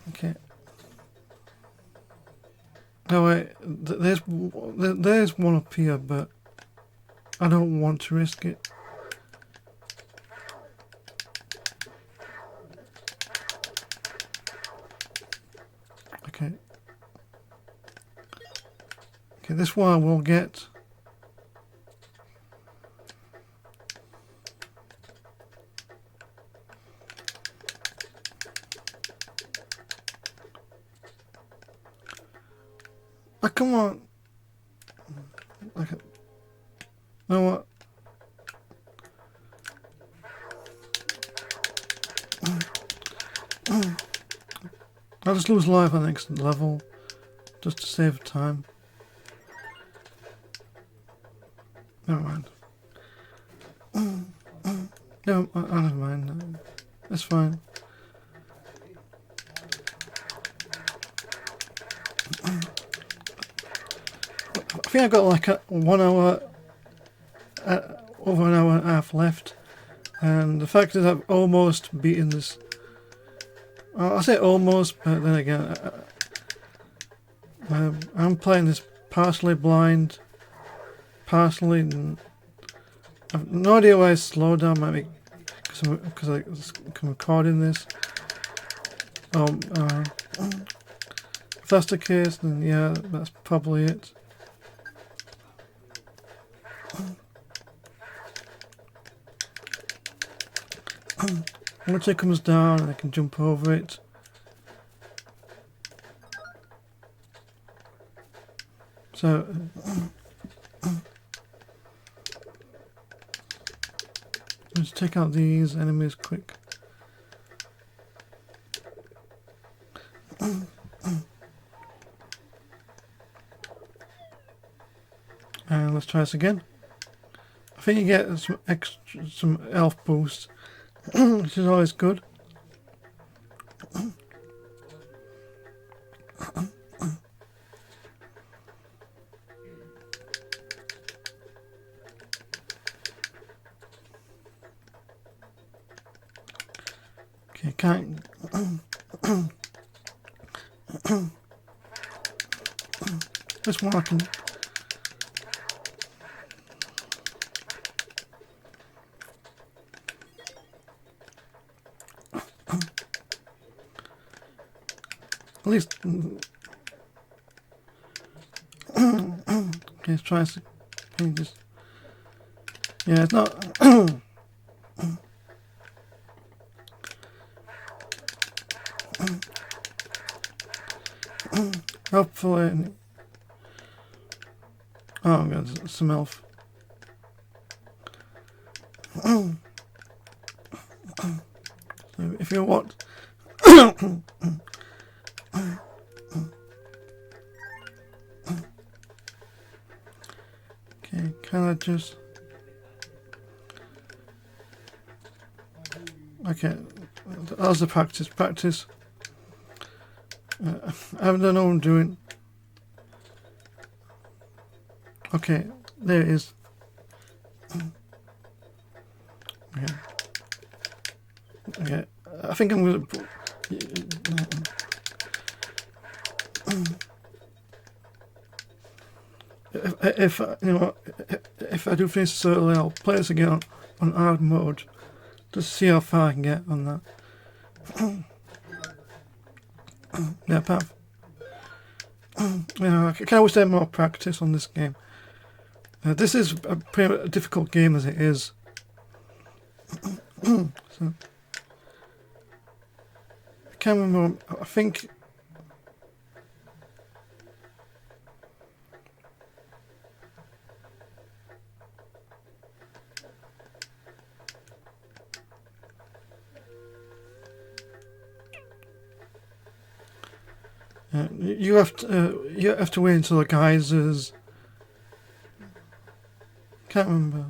[SPEAKER 1] Okay. Oh wait, there's one up here, but I don't want to risk it. Okay. Okay, this one I will get. Oh, come on. Okay. You know what? I'll just lose life on the next level, just to save time. Never mind. No, never mind. That's fine. I think I've got like a 1 hour, over an hour and a half left, and the fact is I've almost beaten this. I say almost, but then again, I'm playing this partially blind, partially. I've no idea why I slowed down. Maybe because I'm recording this. If that's the case, then yeah, that's probably it. Once it comes down, I can jump over it. So Let's take out these enemies quick. And let's try this again. I think you get some health boost, which is always good. Okay, can't. This one I can. At least. Okay, let's try some pages. Yeah, it's not. Hopefully. Oh god, some elf. So if you want. Okay, can I just... Okay, that was the practice. I don't know what I'm doing. Okay, there it is. Okay. Okay, I think I'm gonna... If you know, if I do finish this early, I'll play this again on hard mode, just to see how far I can get on that. Yeah, Pav. Yeah, I kind of wish I had more practice on this game. This is a pretty difficult game as it is. So, I can't remember. I think. You have to wait until the geysers. Can't remember.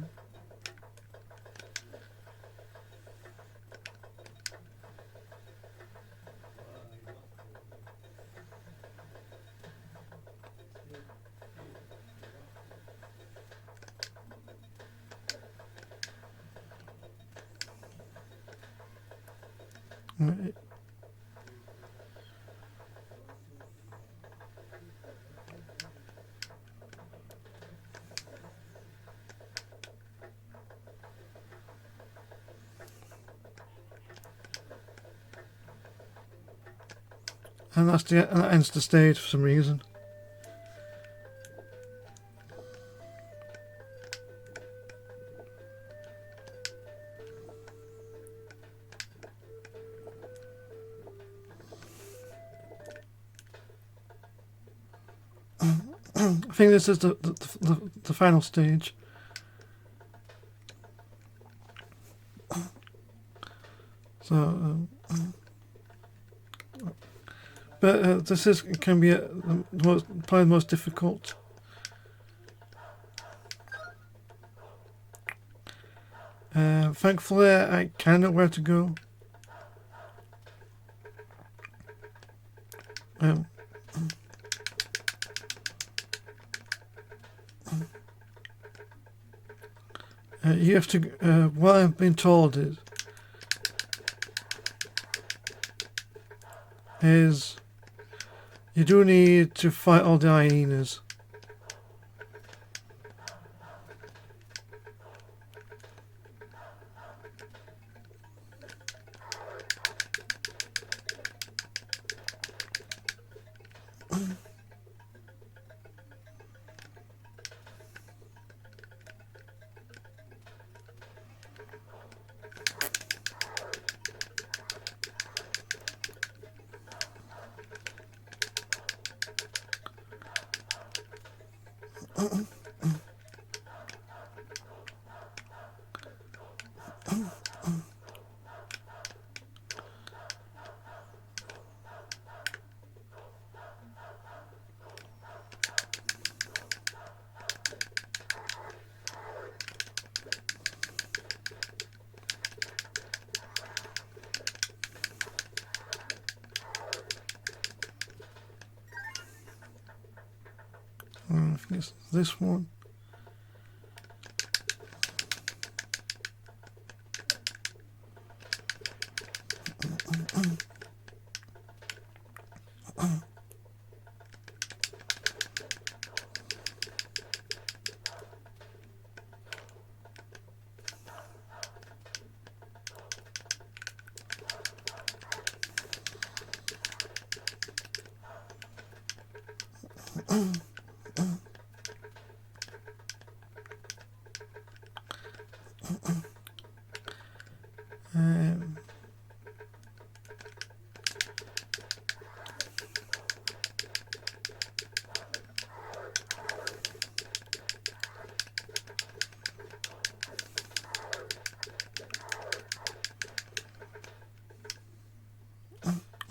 [SPEAKER 1] And that ends the stage for some reason. I think this is the final stage. So, but this can be probably the most difficult. Thankfully, I kind of know where to go. You have to. What I've been told is you do need to fight all the hyenas. think it's this one.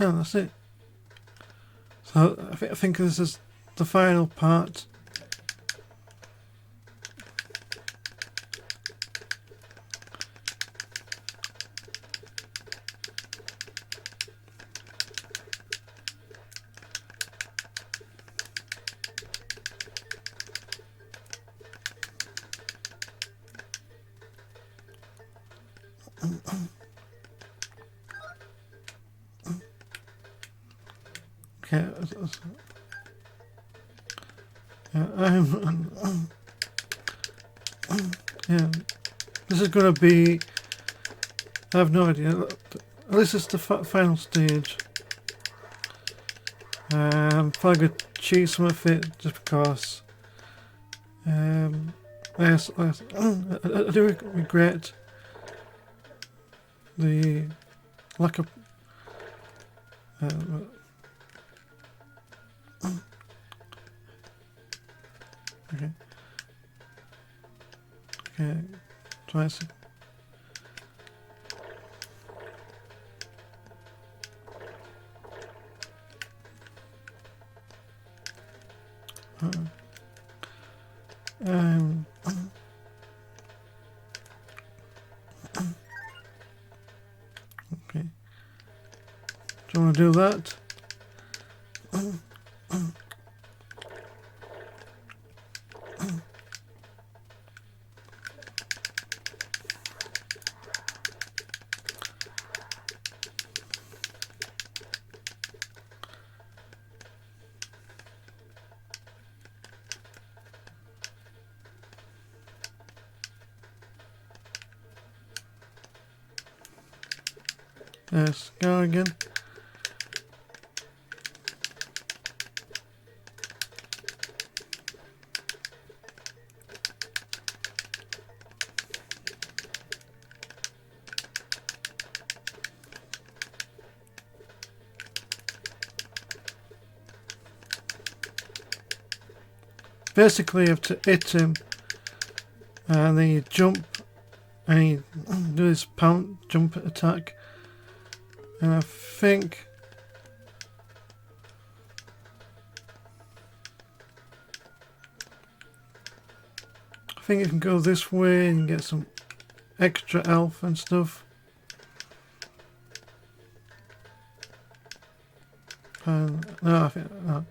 [SPEAKER 1] Yeah, that's it. So I think this is the final part. Okay. Yeah, this is going to be, I have no idea, this is the final stage. I'm probably going to cheat some of it just because yes, I do regret the lack of okay. Okay, twice. Okay. Do you want to do that? Yes, go again. Basically, you have to hit him, and then you jump, and you do this pound jump attack. And I think you can go this way and get some extra health and stuff. And no, I think no.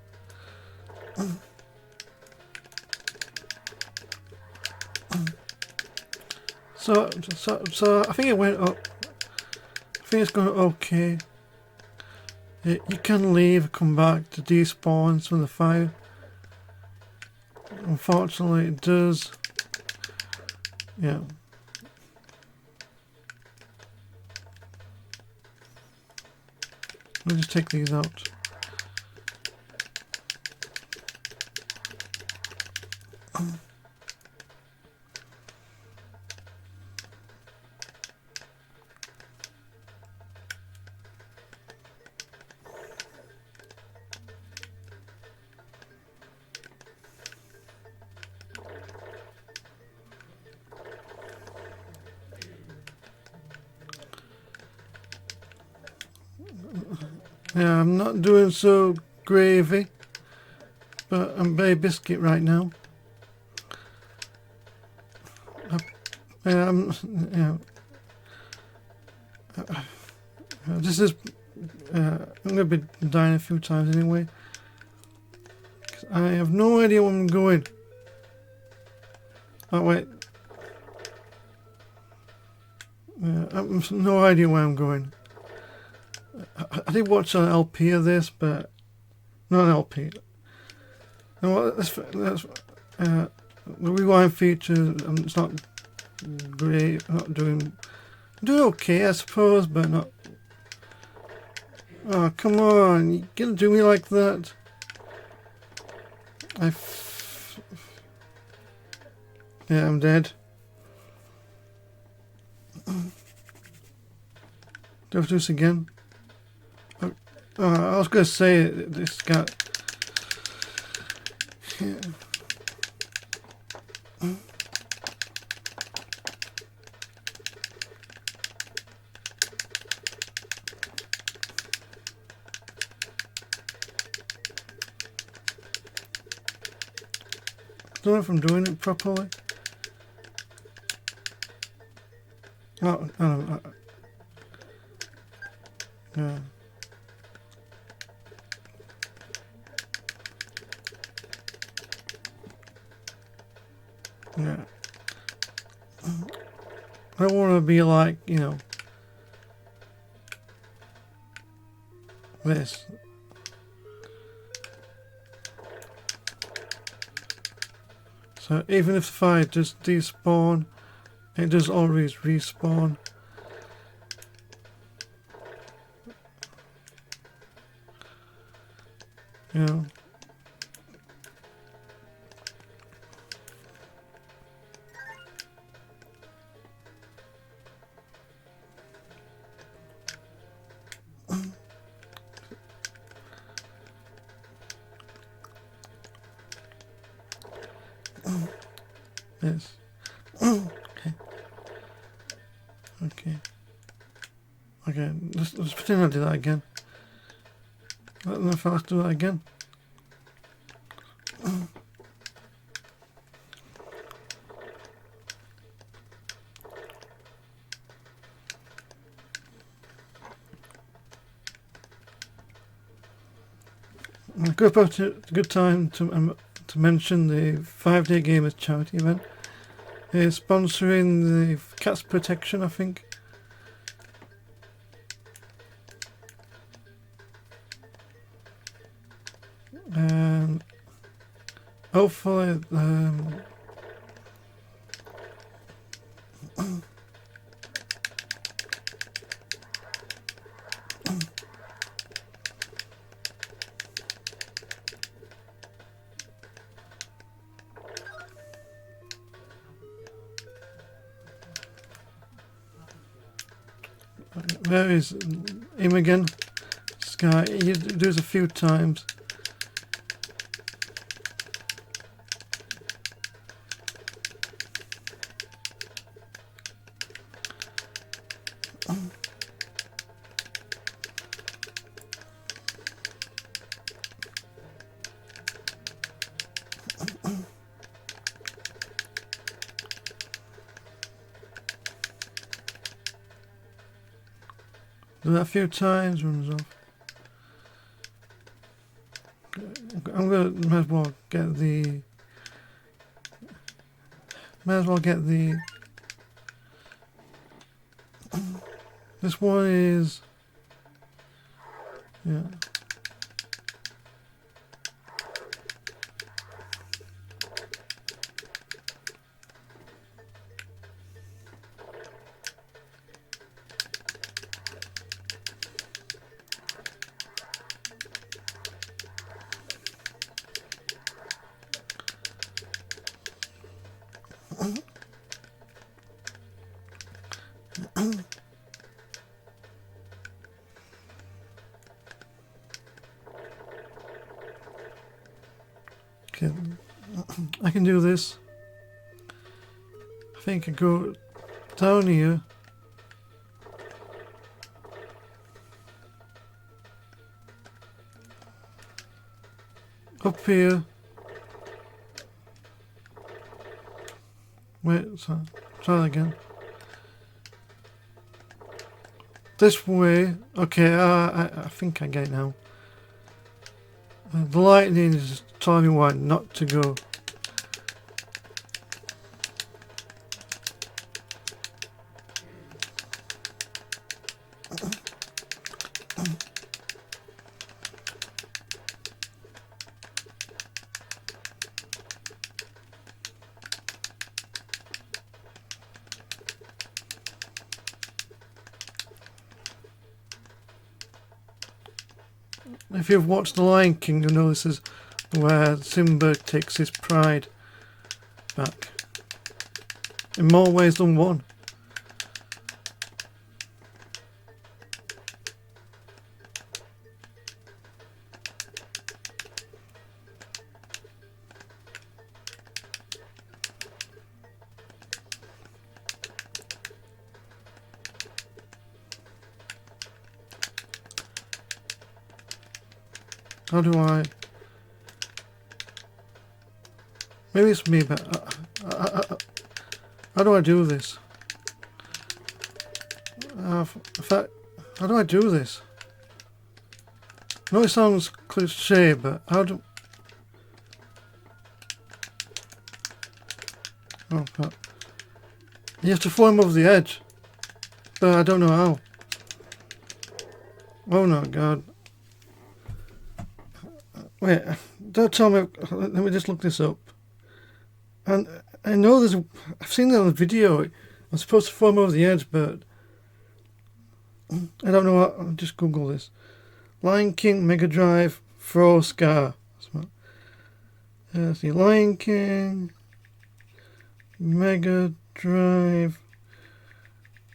[SPEAKER 1] So I think it went up. I think it's going okay. You can leave, come back to despawn from the fire. Unfortunately, it does. Yeah. Let me just take these out. Yeah, I'm not doing so gravy, but I'm very biscuit right now. This is I'm gonna be dying a few times anyway. 'Cause I have no idea where I'm going. Oh wait. Yeah, I have no idea where I'm going. I did watch an LP of this, but not an LP. No, the rewind feature. It's not great. I'm not doing okay, I suppose, but not. Oh come on! You gonna do me like that? Yeah, I'm dead. Do I have to do this again? Oh, I was gonna say this guy. Yeah. I don't know if I'm doing it properly. Oh, no. Yeah. Yeah. I don't want to be like, you know, this. So even if the fire does despawn, it does always respawn. You know. Yes. Okay. Okay. Let's pretend I did that again. I don't know if I have to do that again. A good time to mention the 5-Day Gamers charity event. It's sponsoring the Cats Protection, I think. And hopefully there is him again. This guy, he does a few times. Do that a few times, runs off. I'm gonna might as well get the this one is yeah. Okay, I can do this. I think I go down here. Up here. Wait, so try that again. This way. Okay, I think I get it now. The lightning is telling me why not to go. if you've watched The Lion King, you'll know this is where Simba takes his pride back. In more ways than one. How do I... Maybe it's me, but... how do I do this? In fact, how do I do this? I know it sounds cliche, but how do... Oh, God. You have to throw him over the edge. But I don't know how. Oh, no, God. Wait, don't tell me. Let me just look this up. And I know there's. I've seen that on the video. I'm supposed to throw him over the edge, but I don't know what. I'll just Google this. Lion King Mega Drive throw Scar. Let's see, Lion King Mega Drive.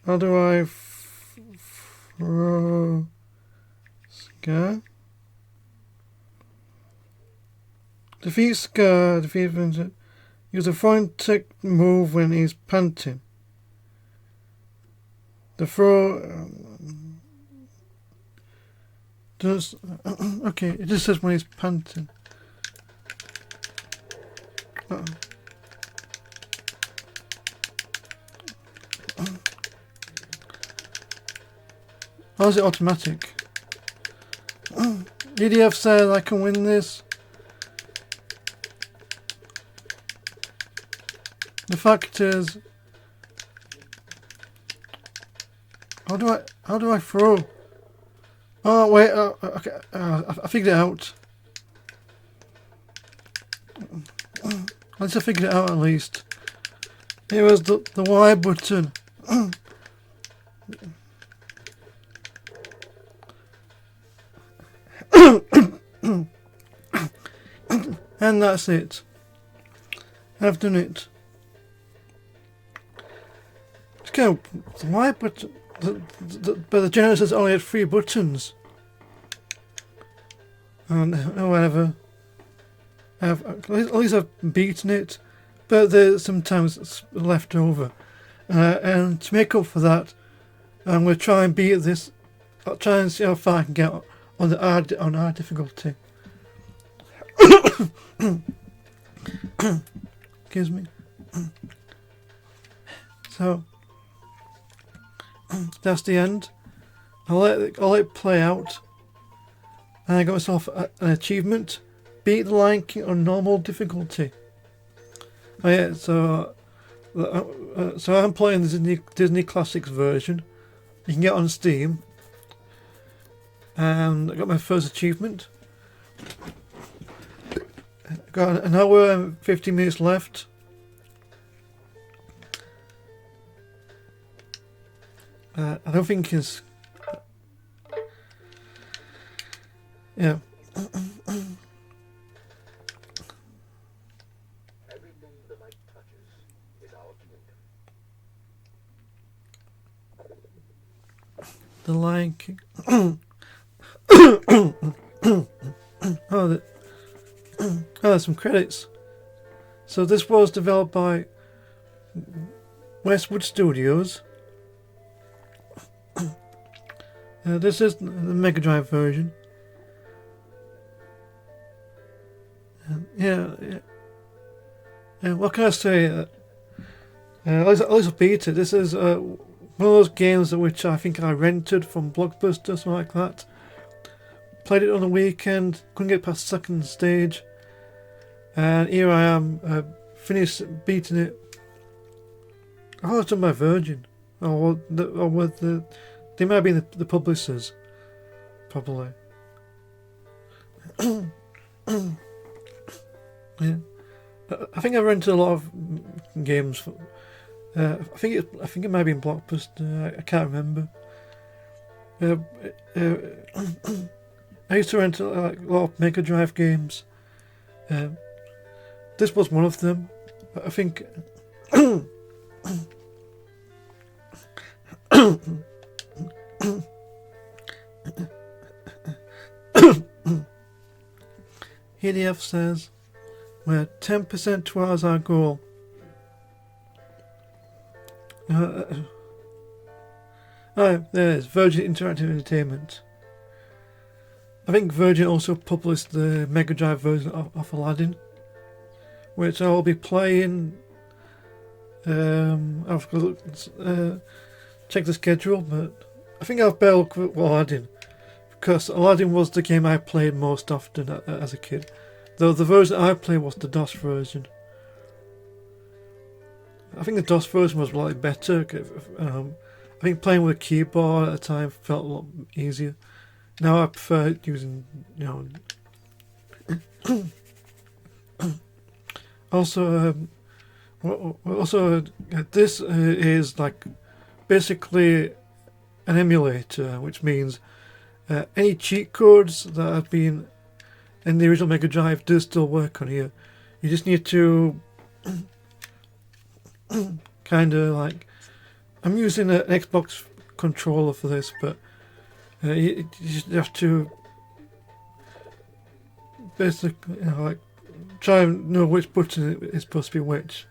[SPEAKER 1] How do I throw Scar? Defeat Scar, defeat Vincent. Use a throwing tech move when he's panting. The throw... does... okay, it just says when he's panting. How is it automatic? EDF says I can win this. The fact is, how do I throw? Oh wait, okay, I figured it out. At least I figured it out at least. It was the Y button. And that's it. I've done it. Go, why? But the Genesis only had 3 buttons. And whatever. At least I've beaten it, but there's sometimes left over. And to make up for that, I'm going to try and beat this. I'll try and see how far I can get on the hard difficulty. Excuse me. So. That's the end. I'll let it play out. And I got myself an achievement. Beat the Lion King on normal difficulty. Oh yeah, so I'm playing the Disney Classics version. You can get it on Steam. And I got my first achievement. Got an hour and 50 minutes left. I don't think it's... yeah.
[SPEAKER 2] Everything the light touches is our kingdom.
[SPEAKER 1] The Lion King. Oh, there's some credits. So this was developed by Westwood Studios. This is the Mega Drive version. Yeah. What can I say? At least I beat it. This is one of those games which I think I rented from Blockbuster, something like that. Played it on the weekend, couldn't get past the second stage, and here I am, finished beating it. I thought it was done by Virgin, or with the. They might have been the publishers, probably. Yeah. I think I rented a lot of games. I think it might have been Blockbuster. I can't remember. I used to rent like, a lot of Mega Drive games. This was one of them. I think. EDF says we're 10% towards our goal. There it is, Virgin Interactive Entertainment. I think Virgin also published the Mega Drive version of Aladdin, which I'll be playing. I've got to check the schedule, but I think I'll better look at Aladdin, because Aladdin was the game I played most often as a kid. Though the version I played was the DOS version. I think the DOS version was a lot better. I think playing with a keyboard at the time felt a lot easier. Now I prefer using, also, this is like basically an emulator, which means any cheat codes that have been in the original Mega Drive do still work on here. You just need to kind of like, I'm using an Xbox controller for this, but you just have to basically, like, try and know which button is supposed to be which.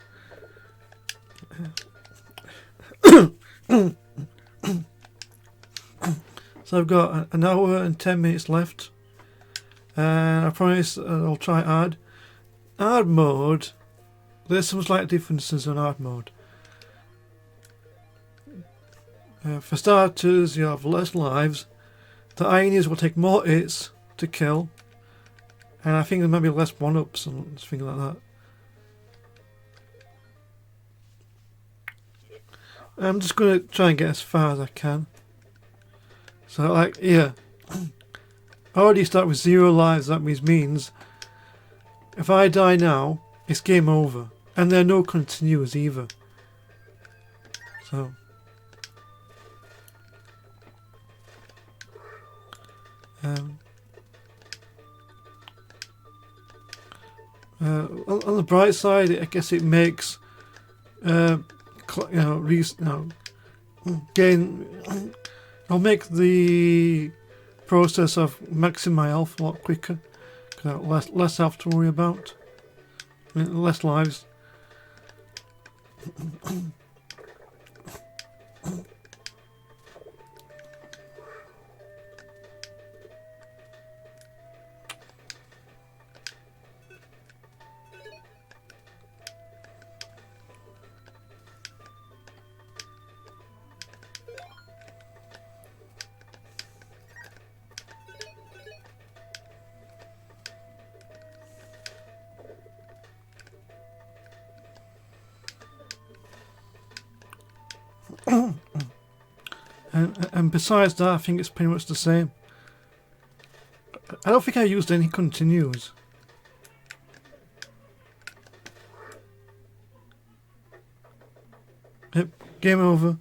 [SPEAKER 1] So I've got an hour and 10 minutes left, and I promise I'll try hard. Hard mode, there's some slight differences in hard mode. For starters, you have less lives. The hyenas will take more hits to kill, and I think there might be less one-ups and things like that. I'm just going to try and get as far as I can. So, like, here, I already start with 0 lives. That means if I die now, it's game over, and there are no continues either. So, on the bright side, I guess it makes I'll make the process of maxing my health a lot quicker, because less health to worry about, less lives. And besides that, I think it's pretty much the same. I don't think I used any continues. Yep, game over.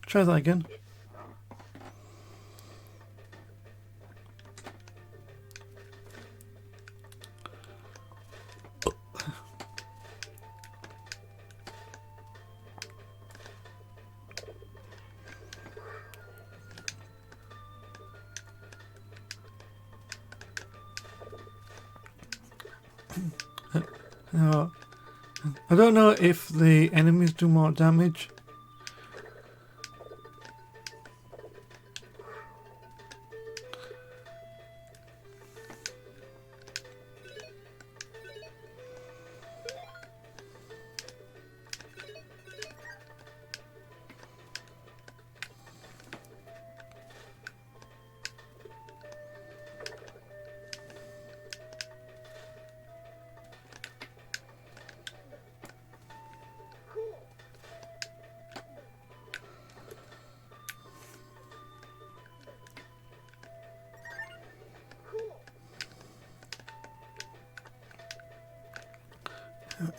[SPEAKER 1] Try that again. Now, I don't know if the enemies do more damage.
[SPEAKER 2] The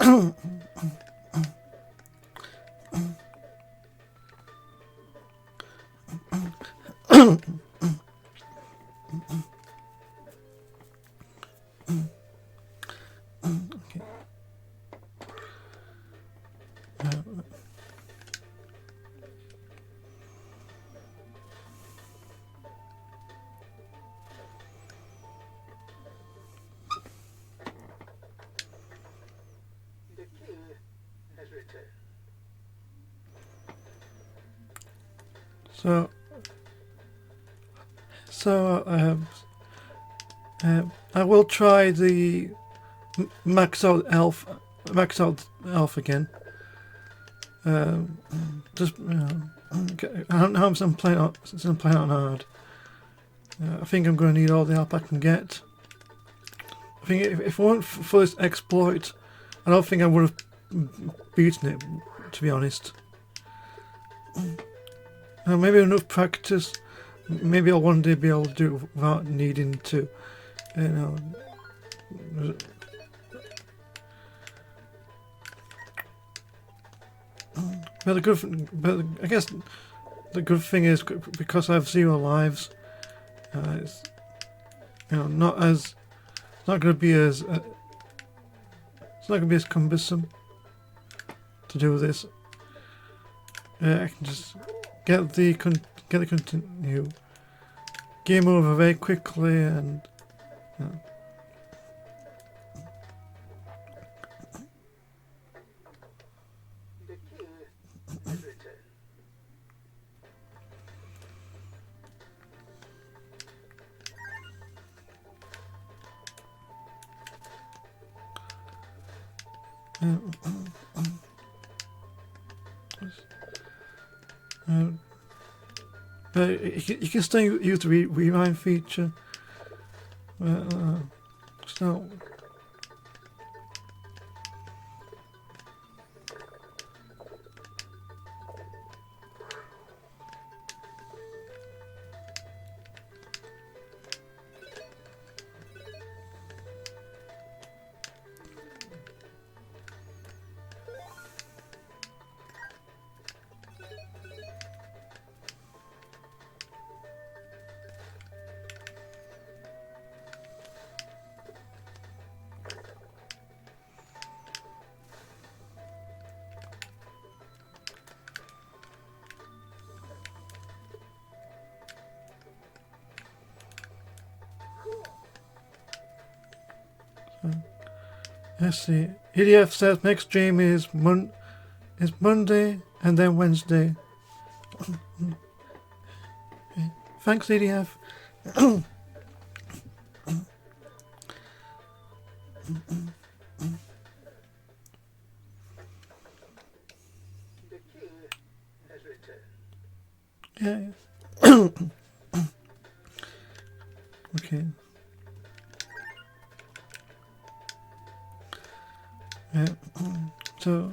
[SPEAKER 2] king has returned.
[SPEAKER 1] I will try the max out elf again. Just I'm playing on, since I'm playing on hard. I think I'm going to need all the help I can get. I think if it weren't for this exploit, I don't think I would have beaten it, to be honest. Maybe enough practice. Maybe I'll one day be able to do it without needing to, you know. But I guess the good thing is because I have 0 lives, it's, you know, not going to be as cumbersome to do this. I can just get the continue game over very quickly and. You know.
[SPEAKER 2] The king has returned.
[SPEAKER 1] But you can still use the rewind feature. So. Let's see. EDF says next stream is Monday and then Wednesday. Okay. Thanks, EDF.
[SPEAKER 2] The king has returned.
[SPEAKER 1] Yeah. Okay. Yeah. So.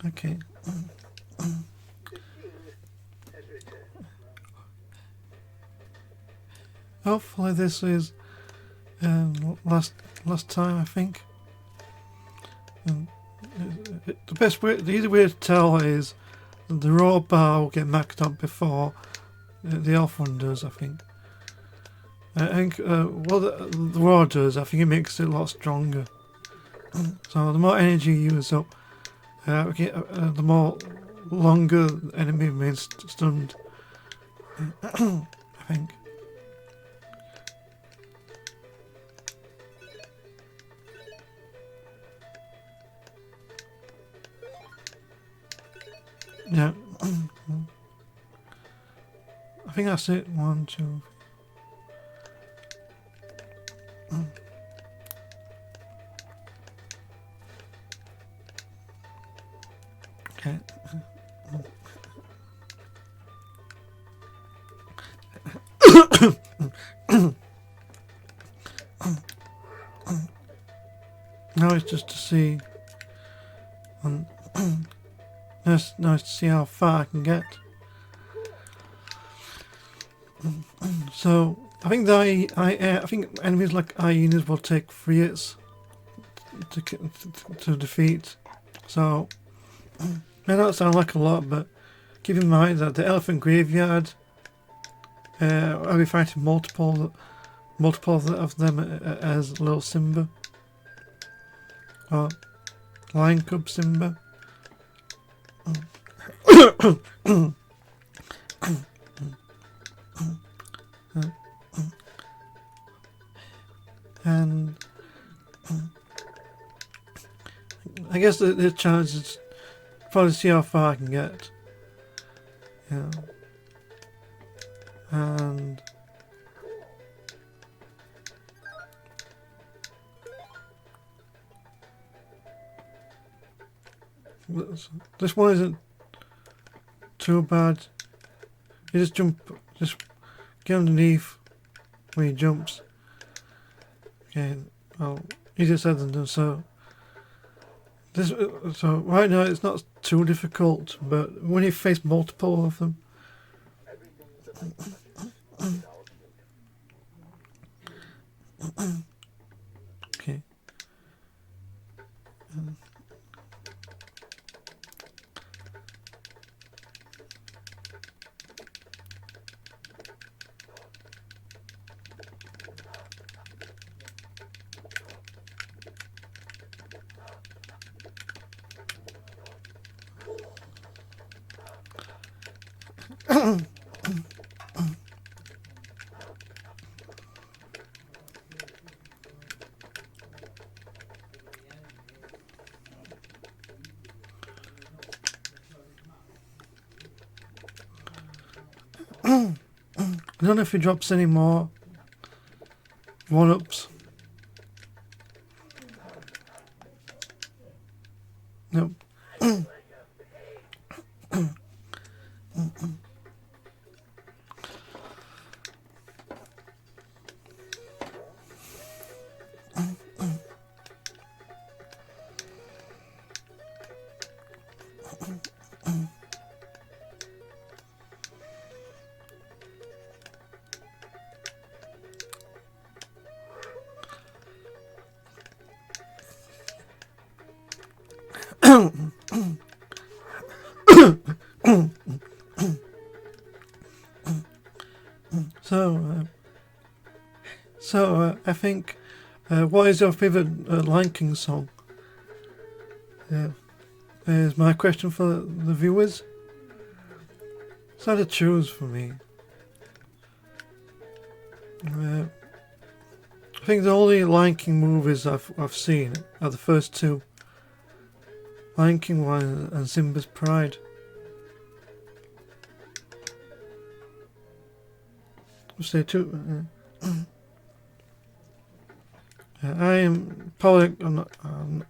[SPEAKER 1] Okay.
[SPEAKER 2] The king has returned.
[SPEAKER 1] Hopefully this is last time, I think. The easy way to tell is the raw bar will get maxed out before the elf one does, I think. I think what the raw does, I think it makes it a lot stronger. So the more energy you use up, the more longer the enemy remains stunned. I think. Yeah. I think that's it. 1, 2. Okay. Now it's just to see. Nice to see how far I can get. So I think I think enemies like hyenas will take 3 hits to defeat. So may not sound like a lot, but keep in mind that the elephant graveyard, I'll be fighting multiple of them as little Simba or Lion Cub Simba. And I guess the challenge is probably see how far I can get. Yeah. And this one isn't too bad. You just get underneath when he jumps. Okay, well, easier said than done. So right now it's not too difficult, but when you face multiple of them, okay. I don't know if he drops any more 1-ups. Nope. So I think, what is your favourite Lion King song? Is my question for the viewers. It's hard to choose for me. I think the only Lion King movies I've seen are the first 2. Lion King 1 and Simba's Pride. I'll say 2. I am probably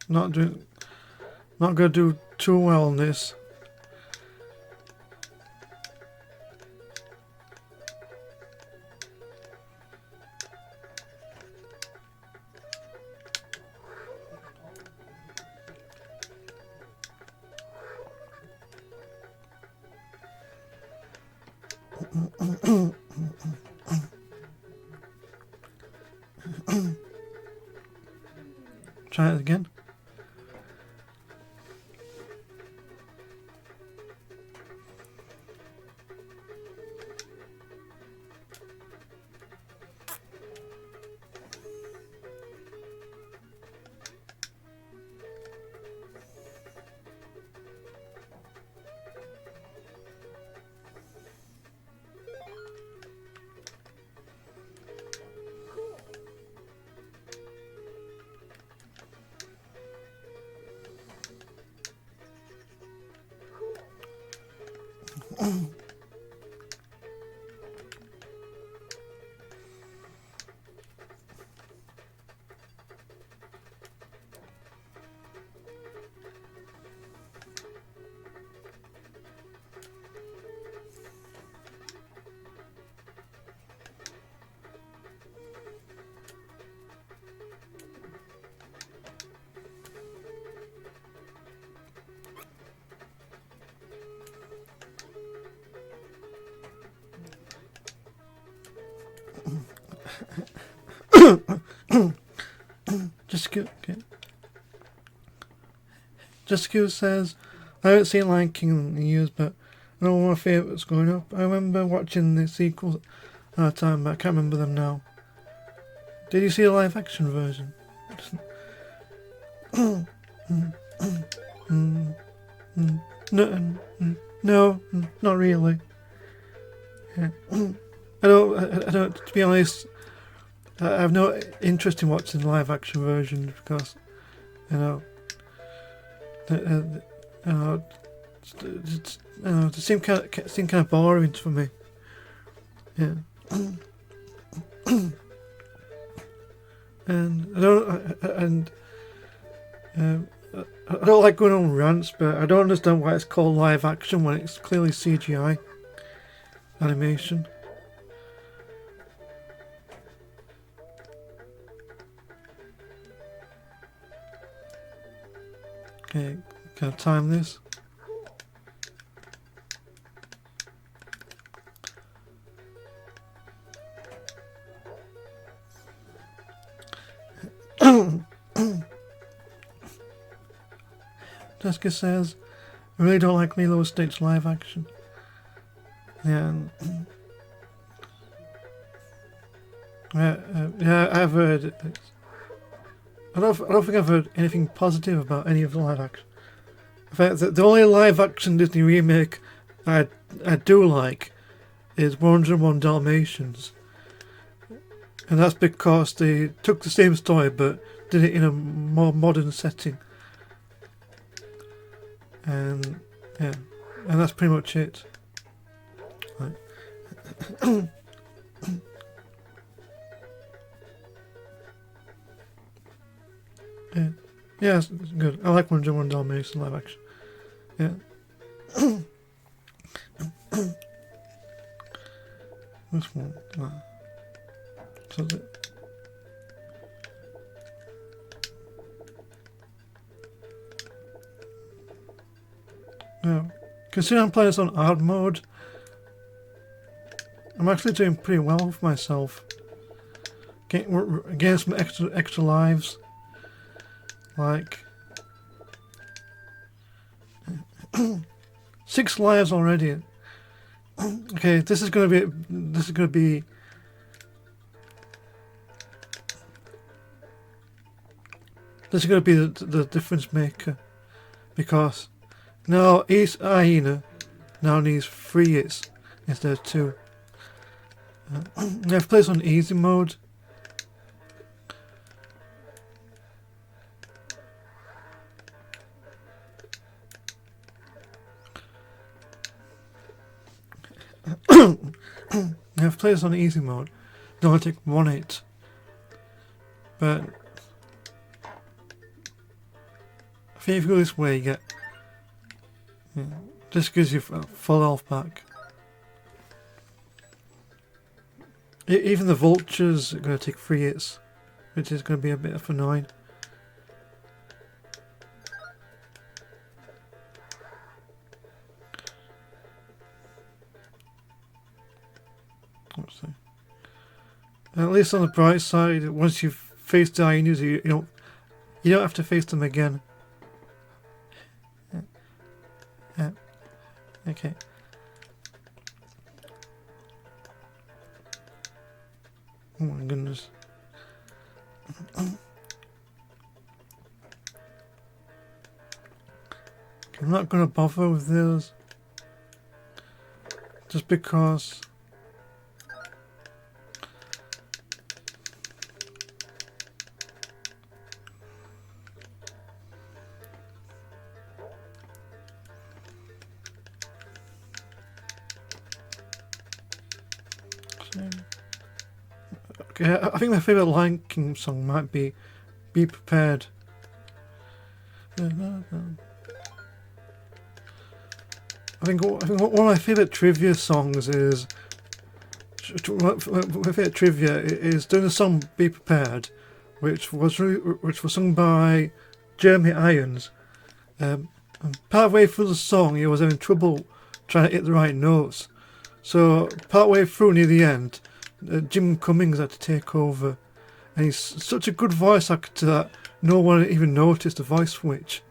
[SPEAKER 1] not going to do too well on this. Try it again. Jessica, okay. Jessica says, I haven't seen Lion King in years, but I know one of my favourites growing up. I remember watching the sequels at a time, but I can't remember them now. Did you see a live action version? No, not really. Yeah. I don't, to be honest, I have no interest in watching live action versions because, you know, it seem kind of boring for me. Yeah. And I don't like going on rants, but I don't understand why it's called live action when it's clearly CGI animation. Okay, can I time this? Jessica says, I really don't like Lilo & Stitch live action. Yeah, yeah, I've heard it. I don't think I've heard anything positive about any of the live action. In fact, the only live action Disney remake I do like is 101 Dalmatians. And that's because they took the same story but did it in a more modern setting. And yeah, and that's pretty much it. Right. Yeah, it's good. I like 101 Dalmatians live action. Yeah. This one. So yeah. Considering I'm playing this on hard mode, I'm actually doing pretty well for myself. Getting some extra lives. Like 6 lives already. Okay, this is gonna be the difference maker, because now each hyena now needs 3 hits instead of 2. I've played on easy mode. I've played this on easy mode. Don't take 1 hit, but I think if you go this way, you get just gives you full health back. Even the vultures are going to take 3 hits, which is going to be a bit annoying. Let's see. At least on the bright side, once you've faced the hyenas, you don't have to face them again. Yeah. Okay. Oh my goodness. I'm not going to bother with those just because okay, I think my favourite Lion King song might be Be Prepared. I think one of my favourite trivia songs is my favourite trivia is doing the song Be Prepared, which was sung by Jeremy Irons. Partway through the song, he was having trouble trying to hit the right notes. So partway through, near the end, Jim Cummings had to take over And he's such a good voice actor that no one even noticed the voice switch.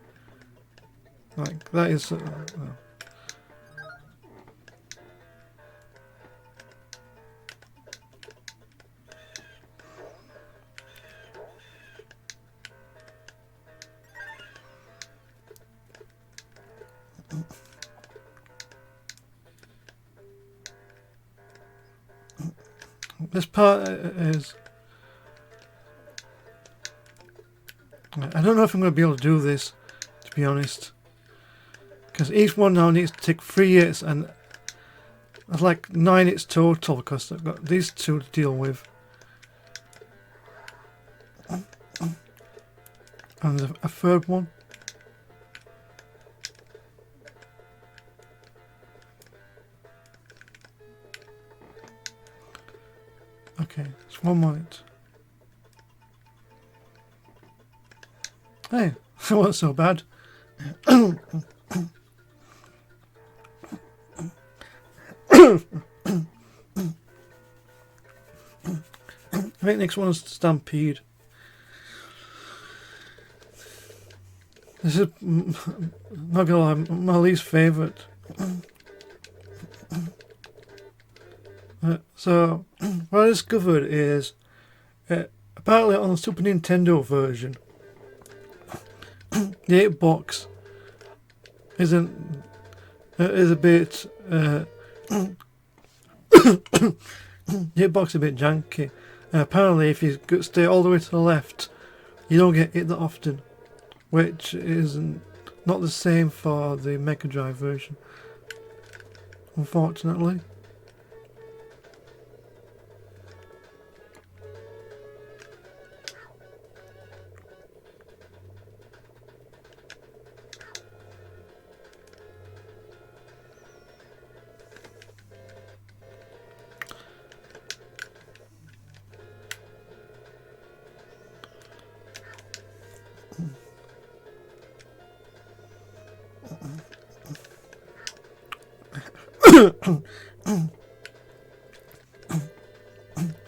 [SPEAKER 1] Like, that is... this part is... I don't know if I'm going to be able to do this, to be honest. Because each one now needs to take 3 hits, and that's like 9 hits total, because I've got these two to deal with. And there's a third one. Okay, it's 1 minute. Hey, that wasn't so bad. I think next one is Stampede. This is, not gonna lie, my least favourite. So, what I discovered is, apparently on the Super Nintendo version, the 8-box is a bit, the 8-box is a bit janky. Apparently if you stay all the way to the left, you don't get hit that often, which is not the same for the Mega Drive version, unfortunately.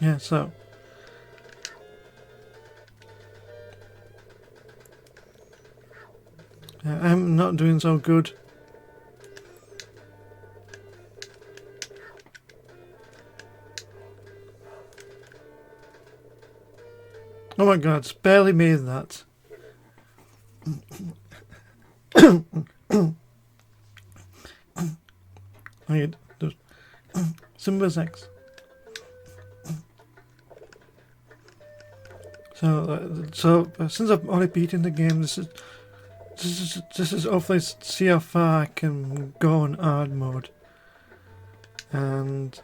[SPEAKER 1] Yeah, so I'm not doing so good. Oh my god, it's barely made that. I need Simba X. So since I've already beaten the game, this is hopefully see how far I can go on hard mode, and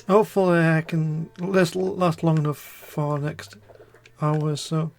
[SPEAKER 1] hopefully I can last long enough for the next hour or so.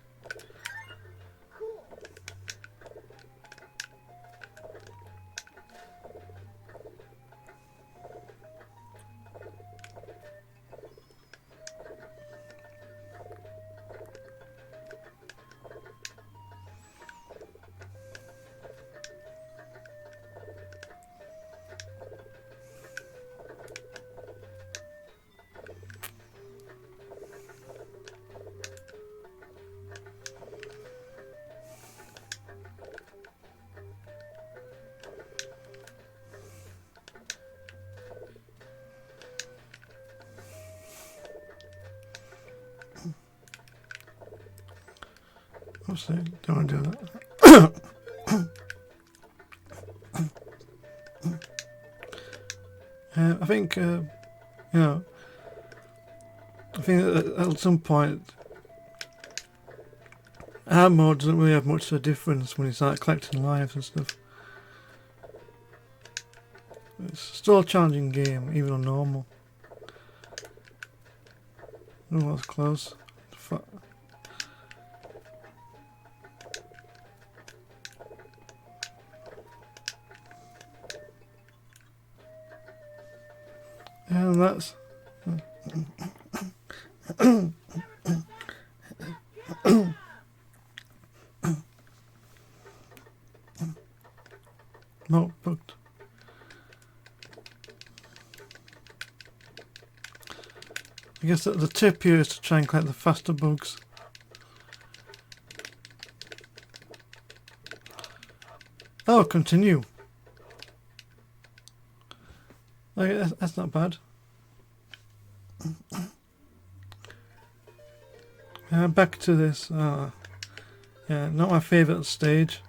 [SPEAKER 1] Oops, don't want to do that. I think, you know, I think at some point, hard mode doesn't really have much of a difference when you start collecting lives and stuff. It's still a challenging game, even on normal. Oh, that was close. And that's not booked. guess the tip here is to try and collect the faster bugs. Oh, continue. Okay, that's not bad. Back to this. Yeah, not my favourite stage.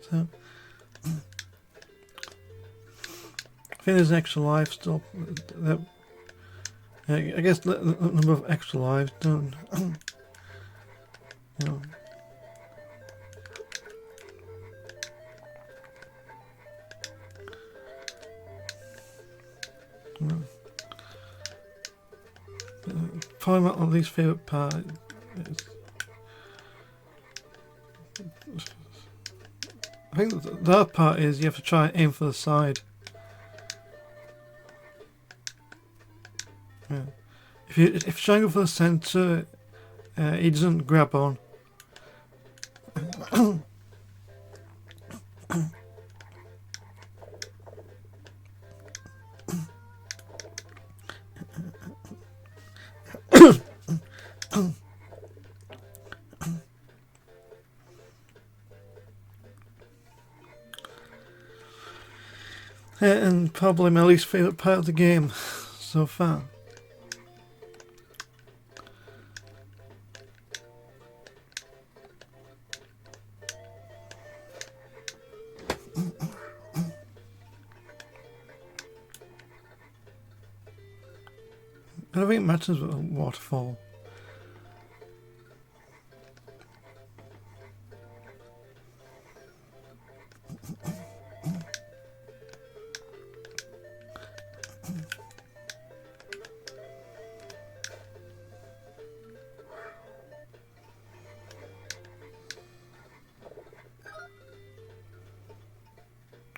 [SPEAKER 1] So, I think there's an extra life still. I guess the number of extra lives don't. You know. Probably my least favourite part is, I think the other part is you have to try and aim for the side. Yeah. If you try and go for the centre, he doesn't grab on. And probably my least favourite part of the game so far. I don't think it matters with a waterfall.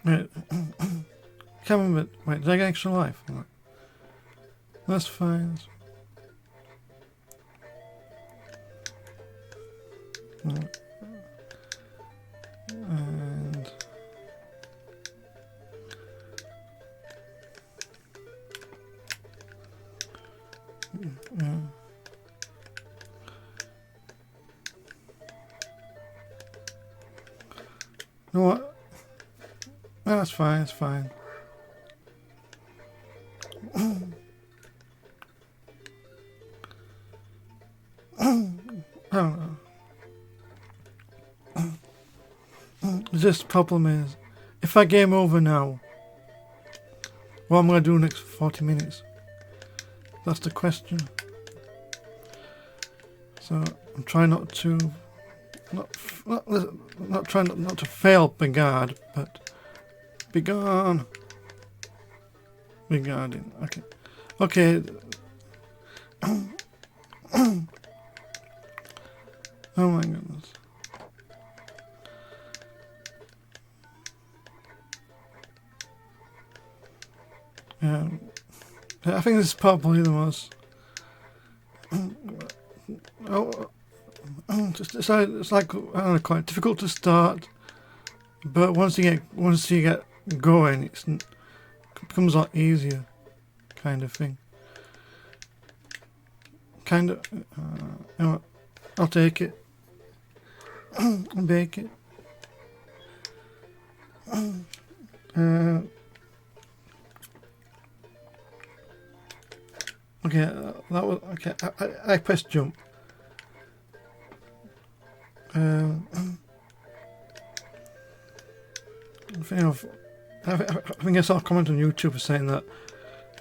[SPEAKER 1] Right. Can't remember. Wait, did I get extra life? That's fine. And yeah. You know what? No, that's fine. That's fine. I don't know. Just the problem is, if I game over now, what am I going to do next 40 minutes? That's the question. So I'm trying not to, not trying not to fail Begard, but be gone. Begarding. Okay. Okay. Oh my goodness. Yeah, I think this is probably the most. It's like I don't know, quite difficult to start, but once you get going, it becomes a lot easier, kind of thing. Kind of. You know what? I'll take it. I'll bake it. Okay, that was okay. I pressed jump. I think I saw a comment on YouTube saying that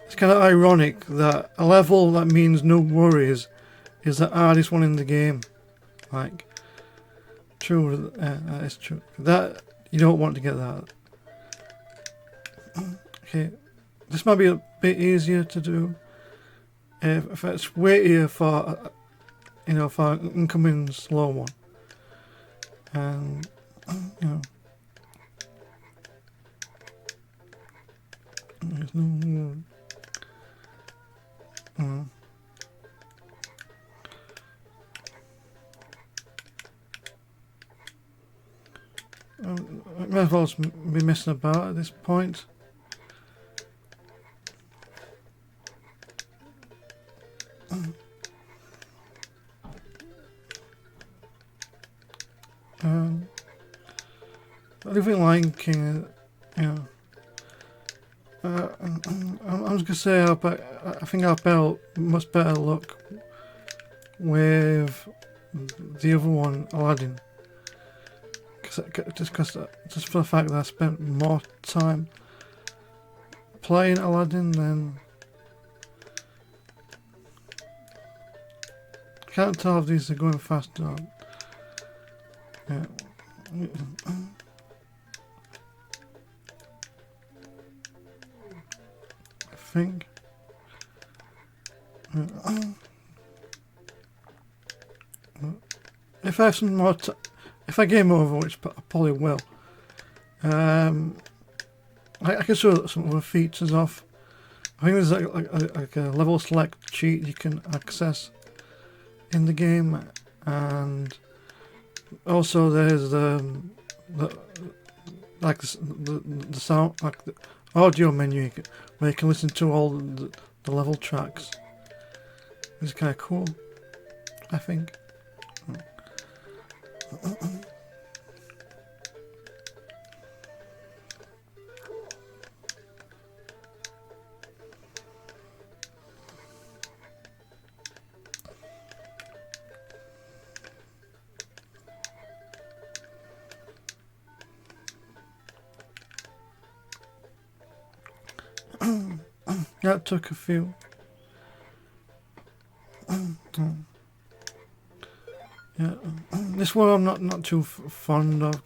[SPEAKER 1] it's kind of ironic that a level that means no worries is the hardest one in the game. Like, true, that is true. That you don't want to get that. Okay, this might be a bit easier to do if it's weightier for for an incoming slow one. And there's no. I might as well be messing about at this point. I do think Lion King, I was gonna say, I think I'll better, much better luck with the other one, Aladdin. Just for the fact that I spent more time playing Aladdin than. I can't tell if these are going fast or not. Yeah. I think. If I have some more if I game over, which I probably will, I can show some other features off. I think there's like a level select cheat you can access in the game, and also there's the sound, like the audio menu where you can listen to all the level tracks. It's kind of cool, I think. That took a few. Yeah, this one I'm not too fond of,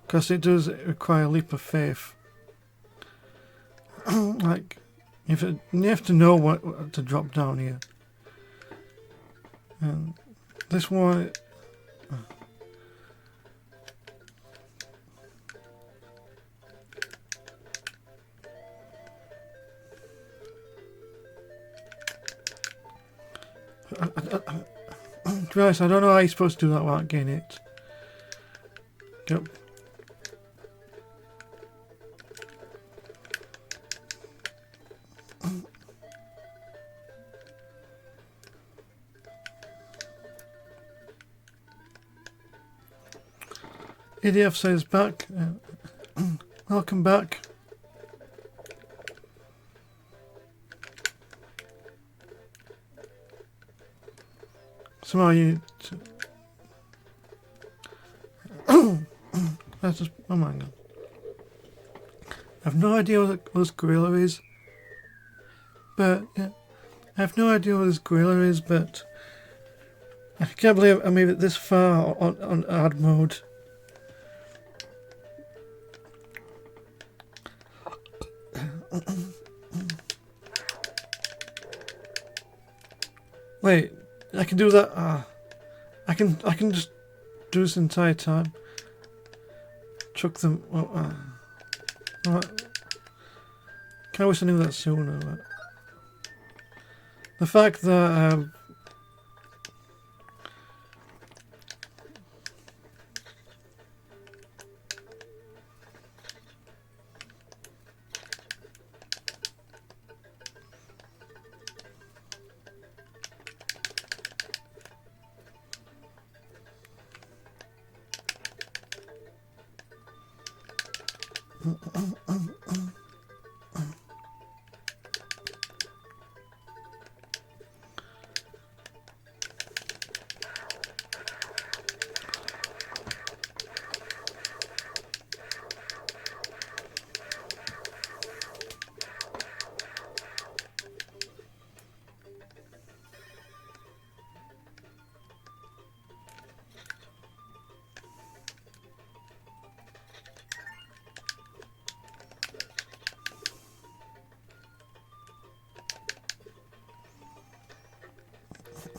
[SPEAKER 1] because it does require a leap of faith. Like, you have to know what to drop down here. And this one. To be honest, I don't know how you're supposed to do that without getting it. Yep. EDF says back. Welcome back. Somehow you. That's just. Oh my god. I have no idea what this gorilla is. But, yeah. I have no idea what this gorilla is, but. I can't believe I made it this far on hard mode. Wait. I can do that. I can just do this entire time. Chuck them. I wish I knew that sooner. But the fact that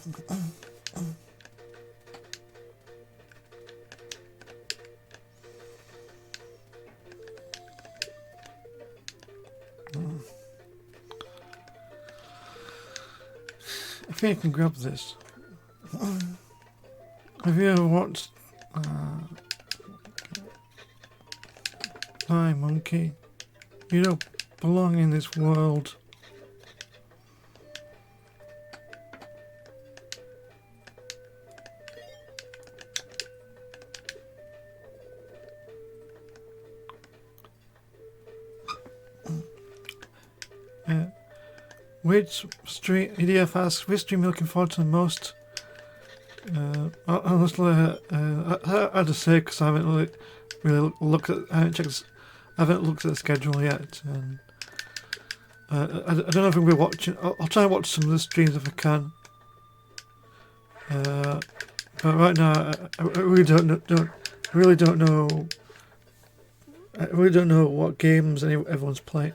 [SPEAKER 1] I think I can grab this. Have you ever watched Hi Monkey? You don't belong in this world. Which stream, EDF asks, which stream are you looking forward to the most? Honestly, I had to say because I haven't really looked at, I haven't looked at the schedule yet, and I don't know if I'm going to be watching. I'll try and watch some of the streams if I can. But right now, I really don't know what games everyone's playing.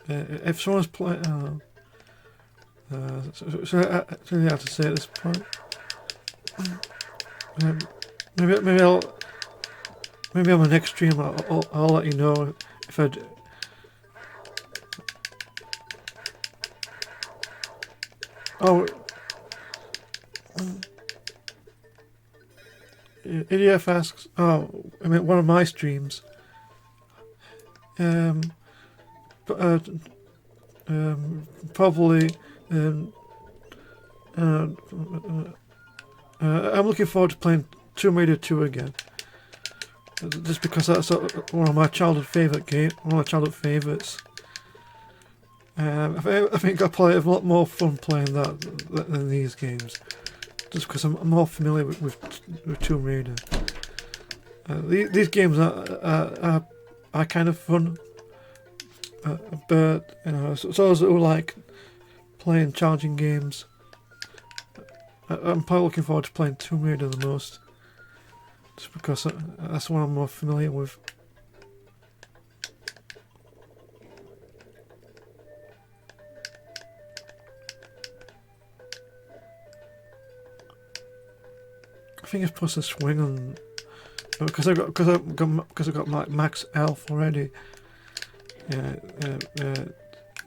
[SPEAKER 1] If someone's playing, it's really hard to say at this point. Maybe on my next stream I'll let you know if I. EDF asks. I mean one of my streams. Probably. I'm looking forward to playing Tomb Raider 2 again. Just because that's one of my childhood favourites. I think I probably have a lot more fun playing that than these games. Just because I'm more familiar with Tomb Raider. These games are kind of fun. But you know, so those who like playing challenging games, I'm probably looking forward to playing Tomb Raider the most, just because that's what I'm more familiar with. I think it's plus a swing on because I got my max health already.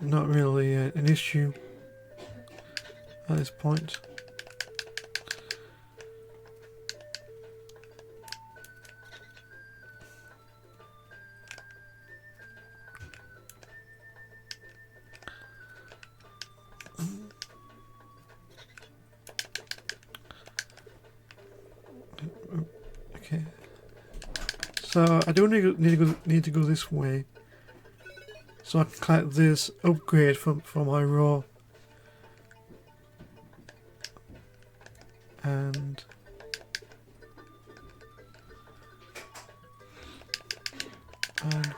[SPEAKER 1] Not really an issue at this point. Okay, so I do need to go this way. So I can collect this upgrade from my raw. And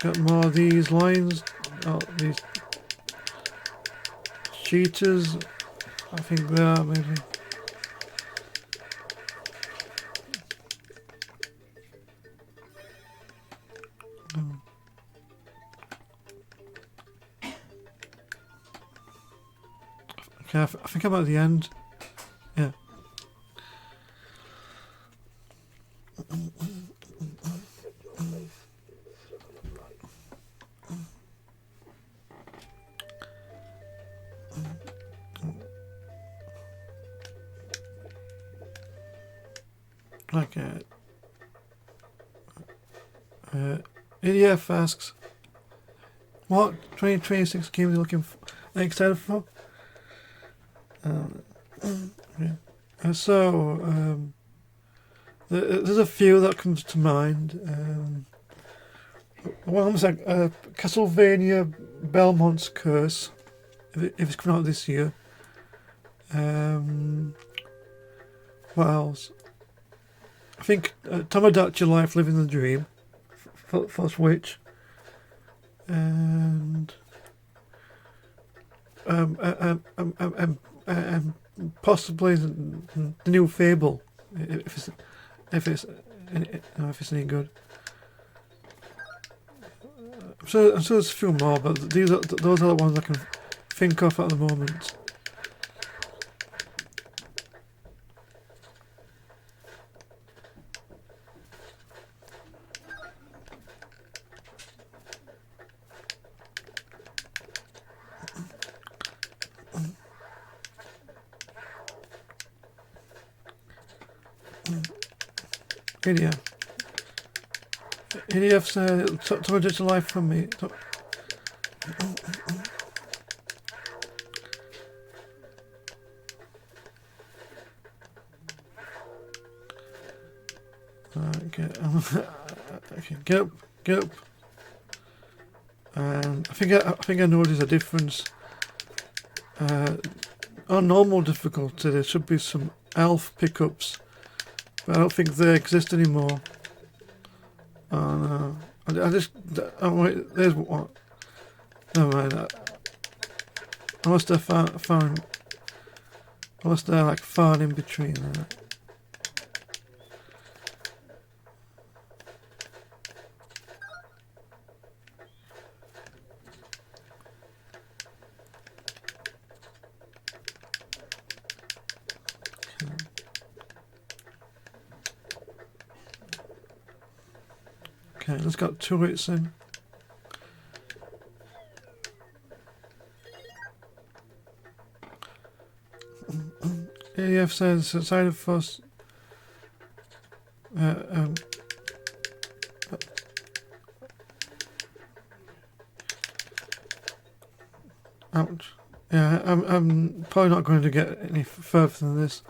[SPEAKER 1] got more of these lines, these cheaters, I think they are maybe. Okay, I think I'm at the end. Yeah. Okay. EDF asks, what 2026 games are you looking for? Excited for? Yeah. There's a few that comes to mind. One was like Castlevania Belmont's Curse, if it's coming out this year. What else? I think Tomodachi Life Living the Dream for Switch. And possibly the new Fable, if it's any good. I'm sure there's a few more, but those are the ones I can think of at the moment. EDF. EDF said, someone just a life from me. Okay, okay, get up, get up. And I think I noticed a difference. On normal difficulty, there should be some elf pickups, but I don't think they exist anymore. Oh no! I just oh wait, there's one. Never mind. I must have found. I must have like found in between there. Okay, let's get 2 hits in. AF says side of us. Ouch. Yeah, I'm probably not going to get any further than this.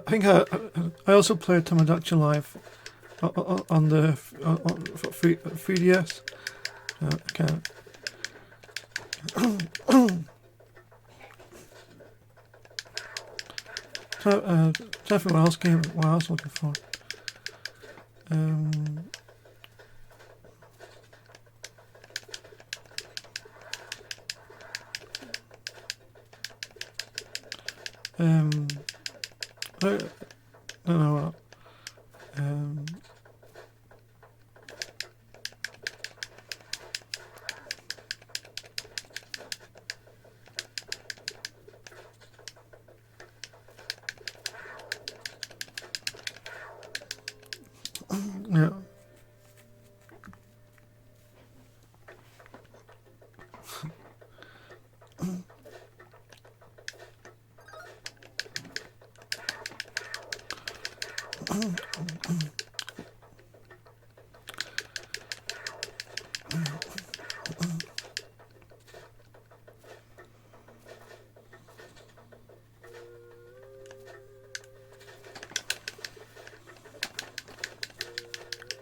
[SPEAKER 1] I think I also played Tamagotchi Live on the 3DS. Okay. So, definitely what else looking for? I don't know what. Yeah.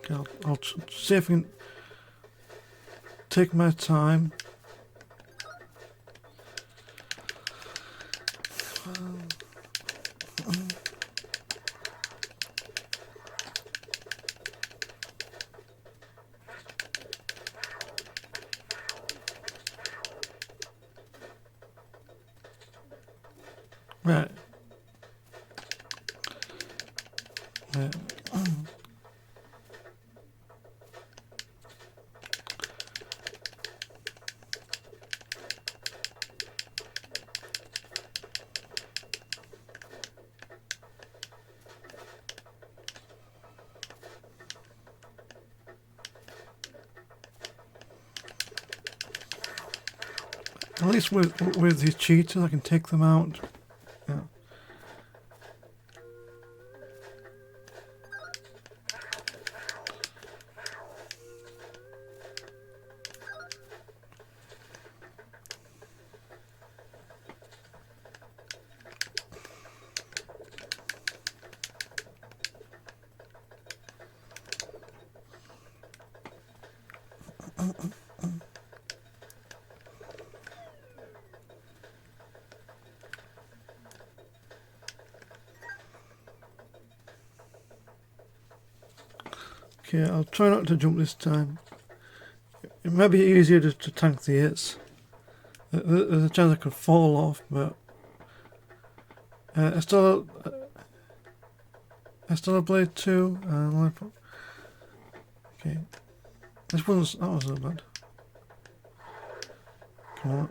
[SPEAKER 1] Okay, I'll see if I can take my time. Right. Yeah. At least with these cheaters, I can take them out. Yeah. Okay, I'll try not to jump this time. It might be easier to tank the hits. There's a chance I could fall off, but I still have blade 2 and okay. That wasn't so bad. Come on.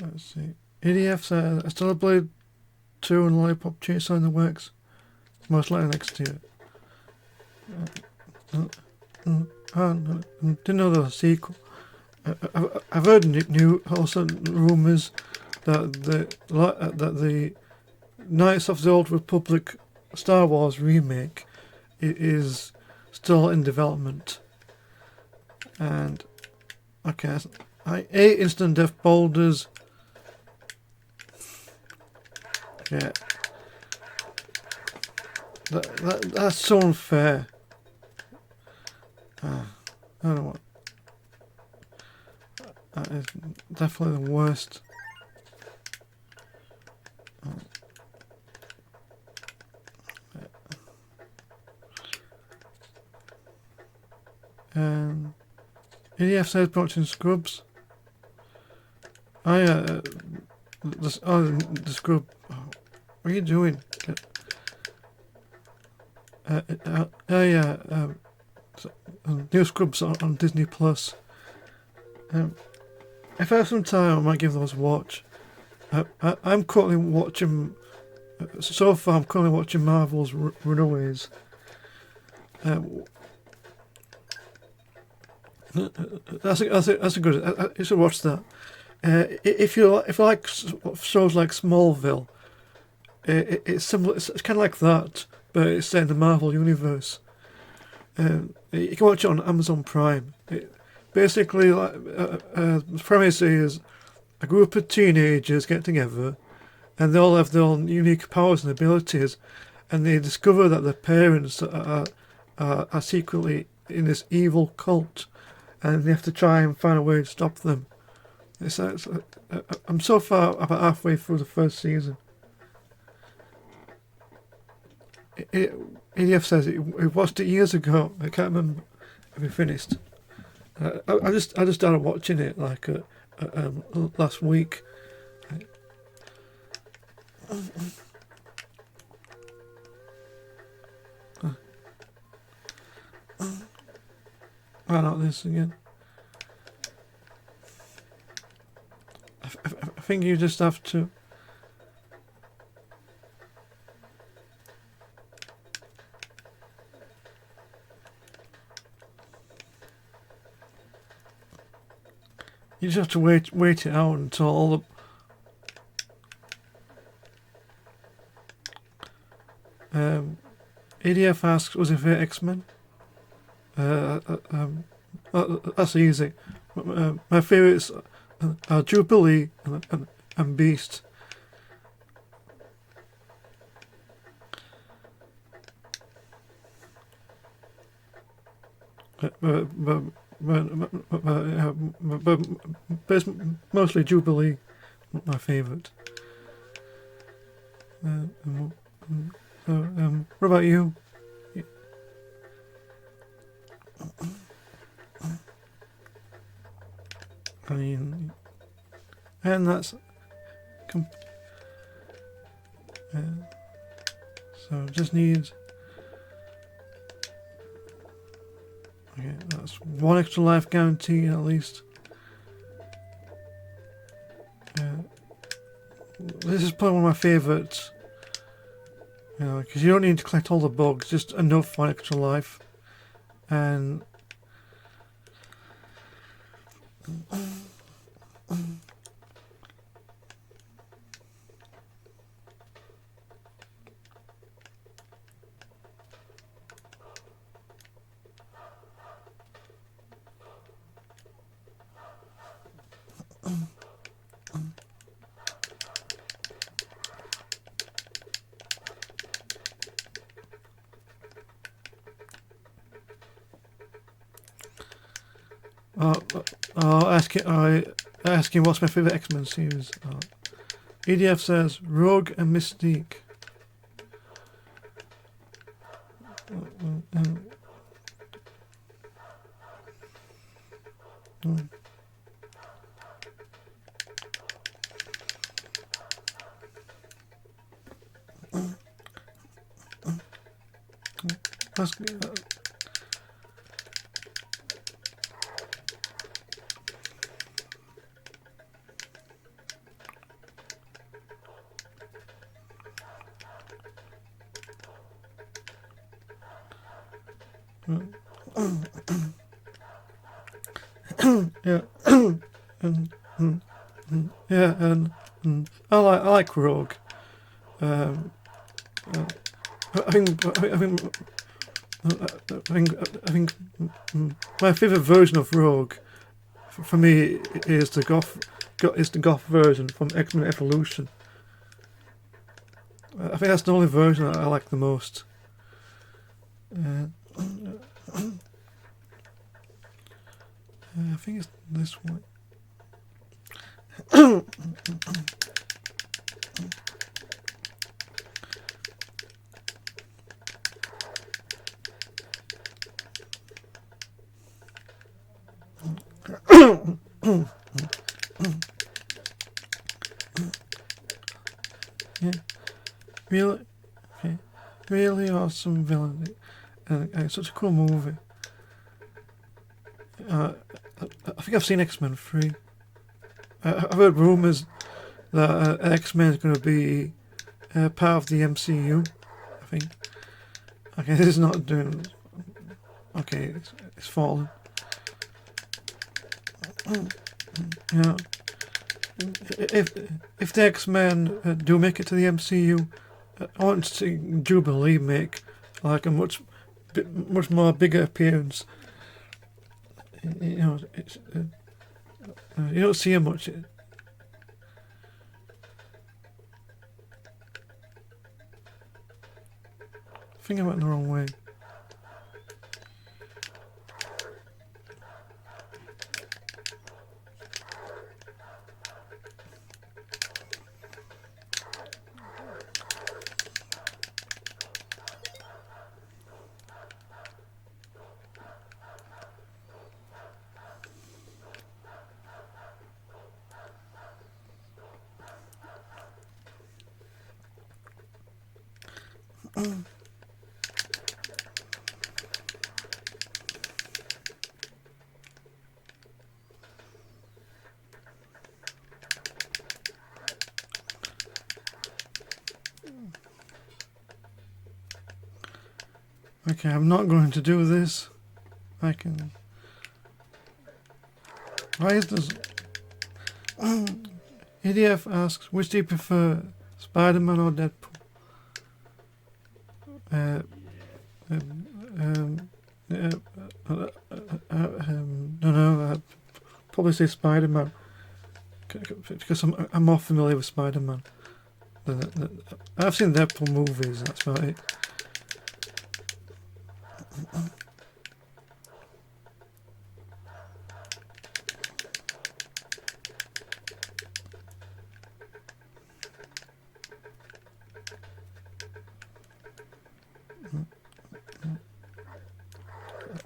[SPEAKER 1] Let's see. EDF says, Stellar Blade 2 and Lollipop Chaser in the works. Most likely next year. Didn't know there was a sequel. I've heard also rumours that the Knights of the Old Republic Star Wars remake is still in development. And okay, 8 instant death boulders. Yeah, that's so unfair. I don't know what. That is definitely the worst. EDF says watching Scrubs. The Scrub. What are you doing? New Scrubs on Disney Plus. If I have some time, I might give those a watch. I'm currently watching. So far, I'm currently watching Marvel's Runaways. That's a good. You should watch that. If you like shows like Smallville, it's similar. It's kind of like that, but it's set in the Marvel universe. You can watch it on Amazon Prime. Basically, the premise is a group of teenagers get together, and they all have their own unique powers and abilities, and they discover that their parents are secretly in this evil cult, and they have to try and find a way to stop them. I'm so far about halfway through the first season. EDF says it watched it years ago. I can't remember if it finished. I just started watching it like last week. Why not this again? I think you just have to. You just have to wait it out until all the. ADF asks, was it for X-Men? That's easy. My favourites are Jubilee and Beast. But mostly Jubilee, my favourite. What about you? I mean, and that's so just needs. Okay, that's one extra life guarantee at least. This is probably one of my favourites. You know, because you don't need to collect all the bugs, just enough for extra life. And asking what's my favourite X-Men series. EDF says Rogue and Mystique. Yeah. Yeah, and I like Rogue. Um, I think my favourite version of Rogue for me is the goth version from X-Men Evolution. I think that's the only version I like the most. I think it's this one. Yeah, really, okay. Really awesome villain, and such a cool movie. I think I've seen X-Men 3. I've heard rumours that X-Men is going to be part of the MCU. I think. Okay, this is not doing. Okay, it's fallen. Yeah. If the X-Men do make it to the MCU, I want to see Jubilee make like a much more bigger appearance. You know, it's, you don't see her much. I think I went the wrong way. Okay, I'm not going to do this. I can. Why is this? EDF asks, which do you prefer, Spider-Man or Deadpool? No, I'd probably say Spider-Man because I'm more familiar with Spider-Man. I've seen Deadpool movies. That's about it.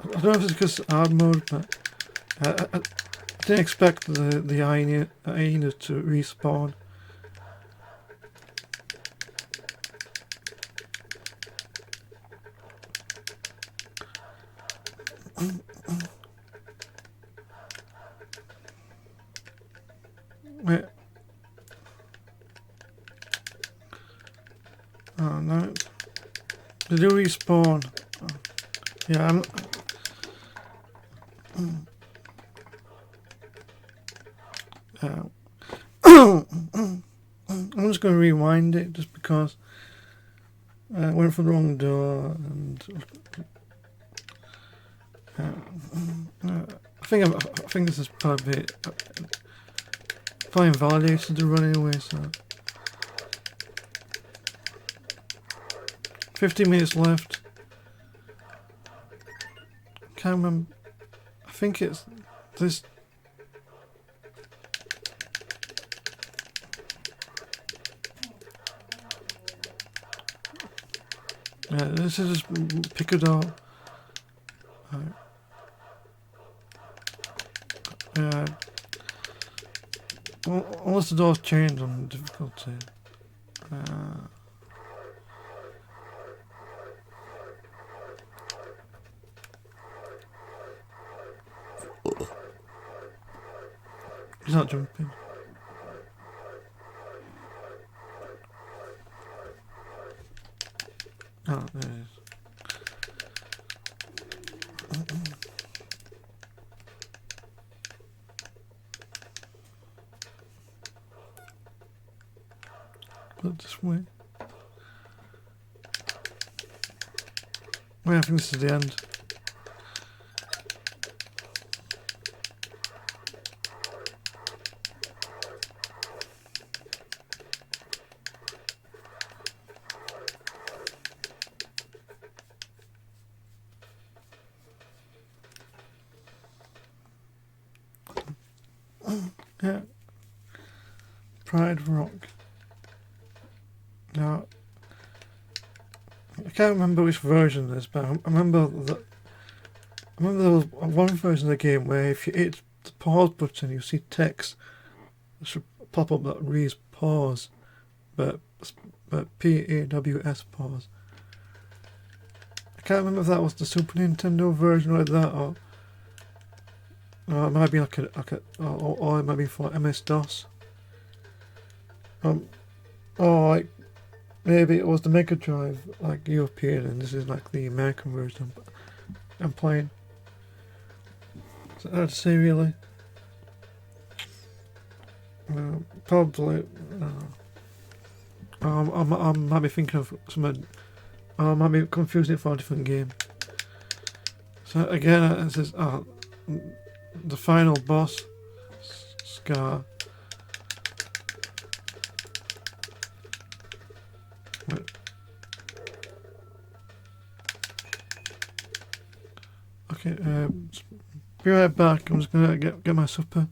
[SPEAKER 1] I don't know if it's because hard mode, but I didn't expect the hyena to respawn. Wait. Oh no. They do respawn. Oh. Yeah, I'm just going to rewind it just because I went for the wrong door and I think this is probably invalidated the run anyway. So 50 minutes left. Can't remember. I think it's this. Yeah, this is just pick a door. Yeah. Unless the door's changed on difficulty. He's not jumping. Oh, there it is. Look this way. Well, I think this is the end. Yeah. Pride Rock. Now, I can't remember which version this, but I remember that. I remember there was one version of the game where if you hit the pause button, you see text that should pop up that reads pause, but PAWS pause. I can't remember if that was the Super Nintendo version like that, or it might be like or it might be for MS DOS. Or like maybe it was the Mega Drive, like European, and this is like the American version I'm playing. So hard to say really. Probably. I might be thinking of something. I might be confusing it for a different game. So again, it says the final boss, Scar. Wait. Okay, be right back. I'm just gonna get my supper.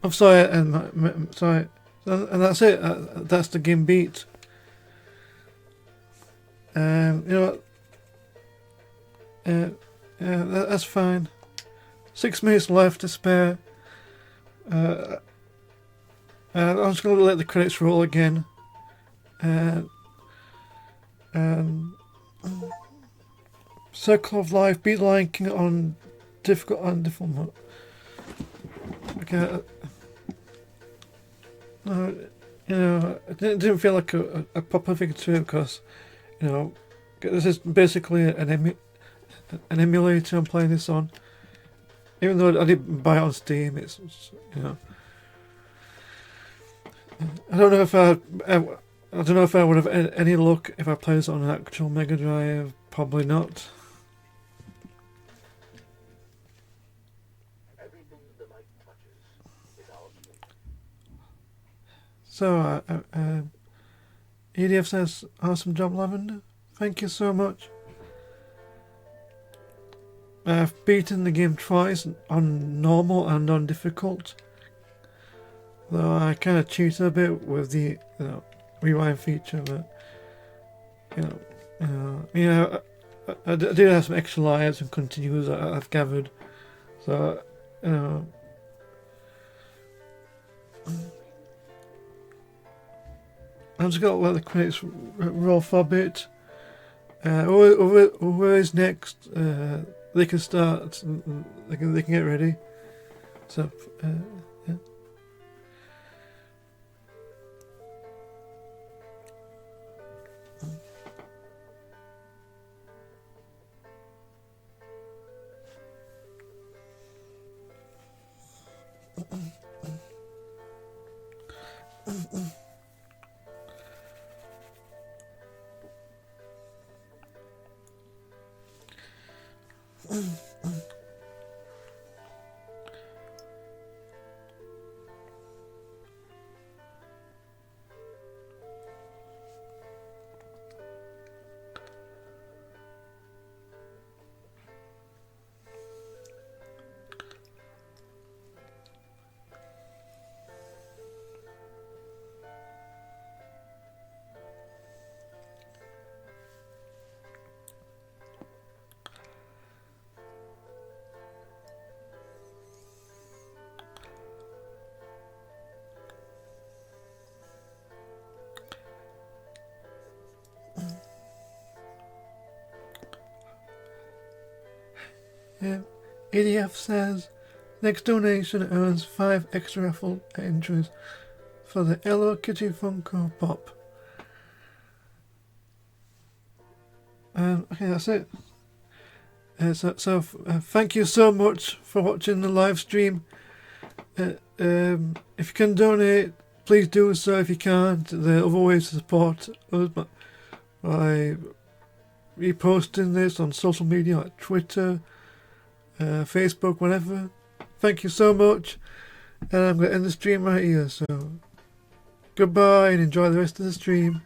[SPEAKER 1] I'm sorry, and sorry, and that's it. That's the game beat. You know what? Yeah, that's fine. 6 minutes left to spare. I'm just going to let the credits roll again. Circle of Life, beat Lion King on difficult mode. Okay. No, you know, it didn't feel like a proper thing to do because, you know, this is basically an emulator I'm playing this on. Even though I didn't buy it on Steam, it's you know. I don't know if I would have any luck if I played this on an actual Mega Drive. Probably not.
[SPEAKER 2] Everything the light touches is our fate.
[SPEAKER 1] So, EDF says, awesome job, Lavender. Thank you so much. I've beaten the game twice on normal and on difficult. Though I kind of cheated a bit with the rewind feature, but I do have some extra lives and continues I've gathered. So I'm just gonna let the credits roll for a bit. Whoever is next, they can start. They can get ready. So yeah. Yeah. EDF says next donation earns 5 extra raffle entries for the Hello Kitty Funko Pop. Okay, that's it. So thank you so much for watching the live stream. If you can donate, please do so. If you can't, there are other ways to support us by reposting this on social media like Twitter, Facebook, whatever. Thank you so much, and I'm going to end the stream right here. So goodbye and enjoy the rest of the stream.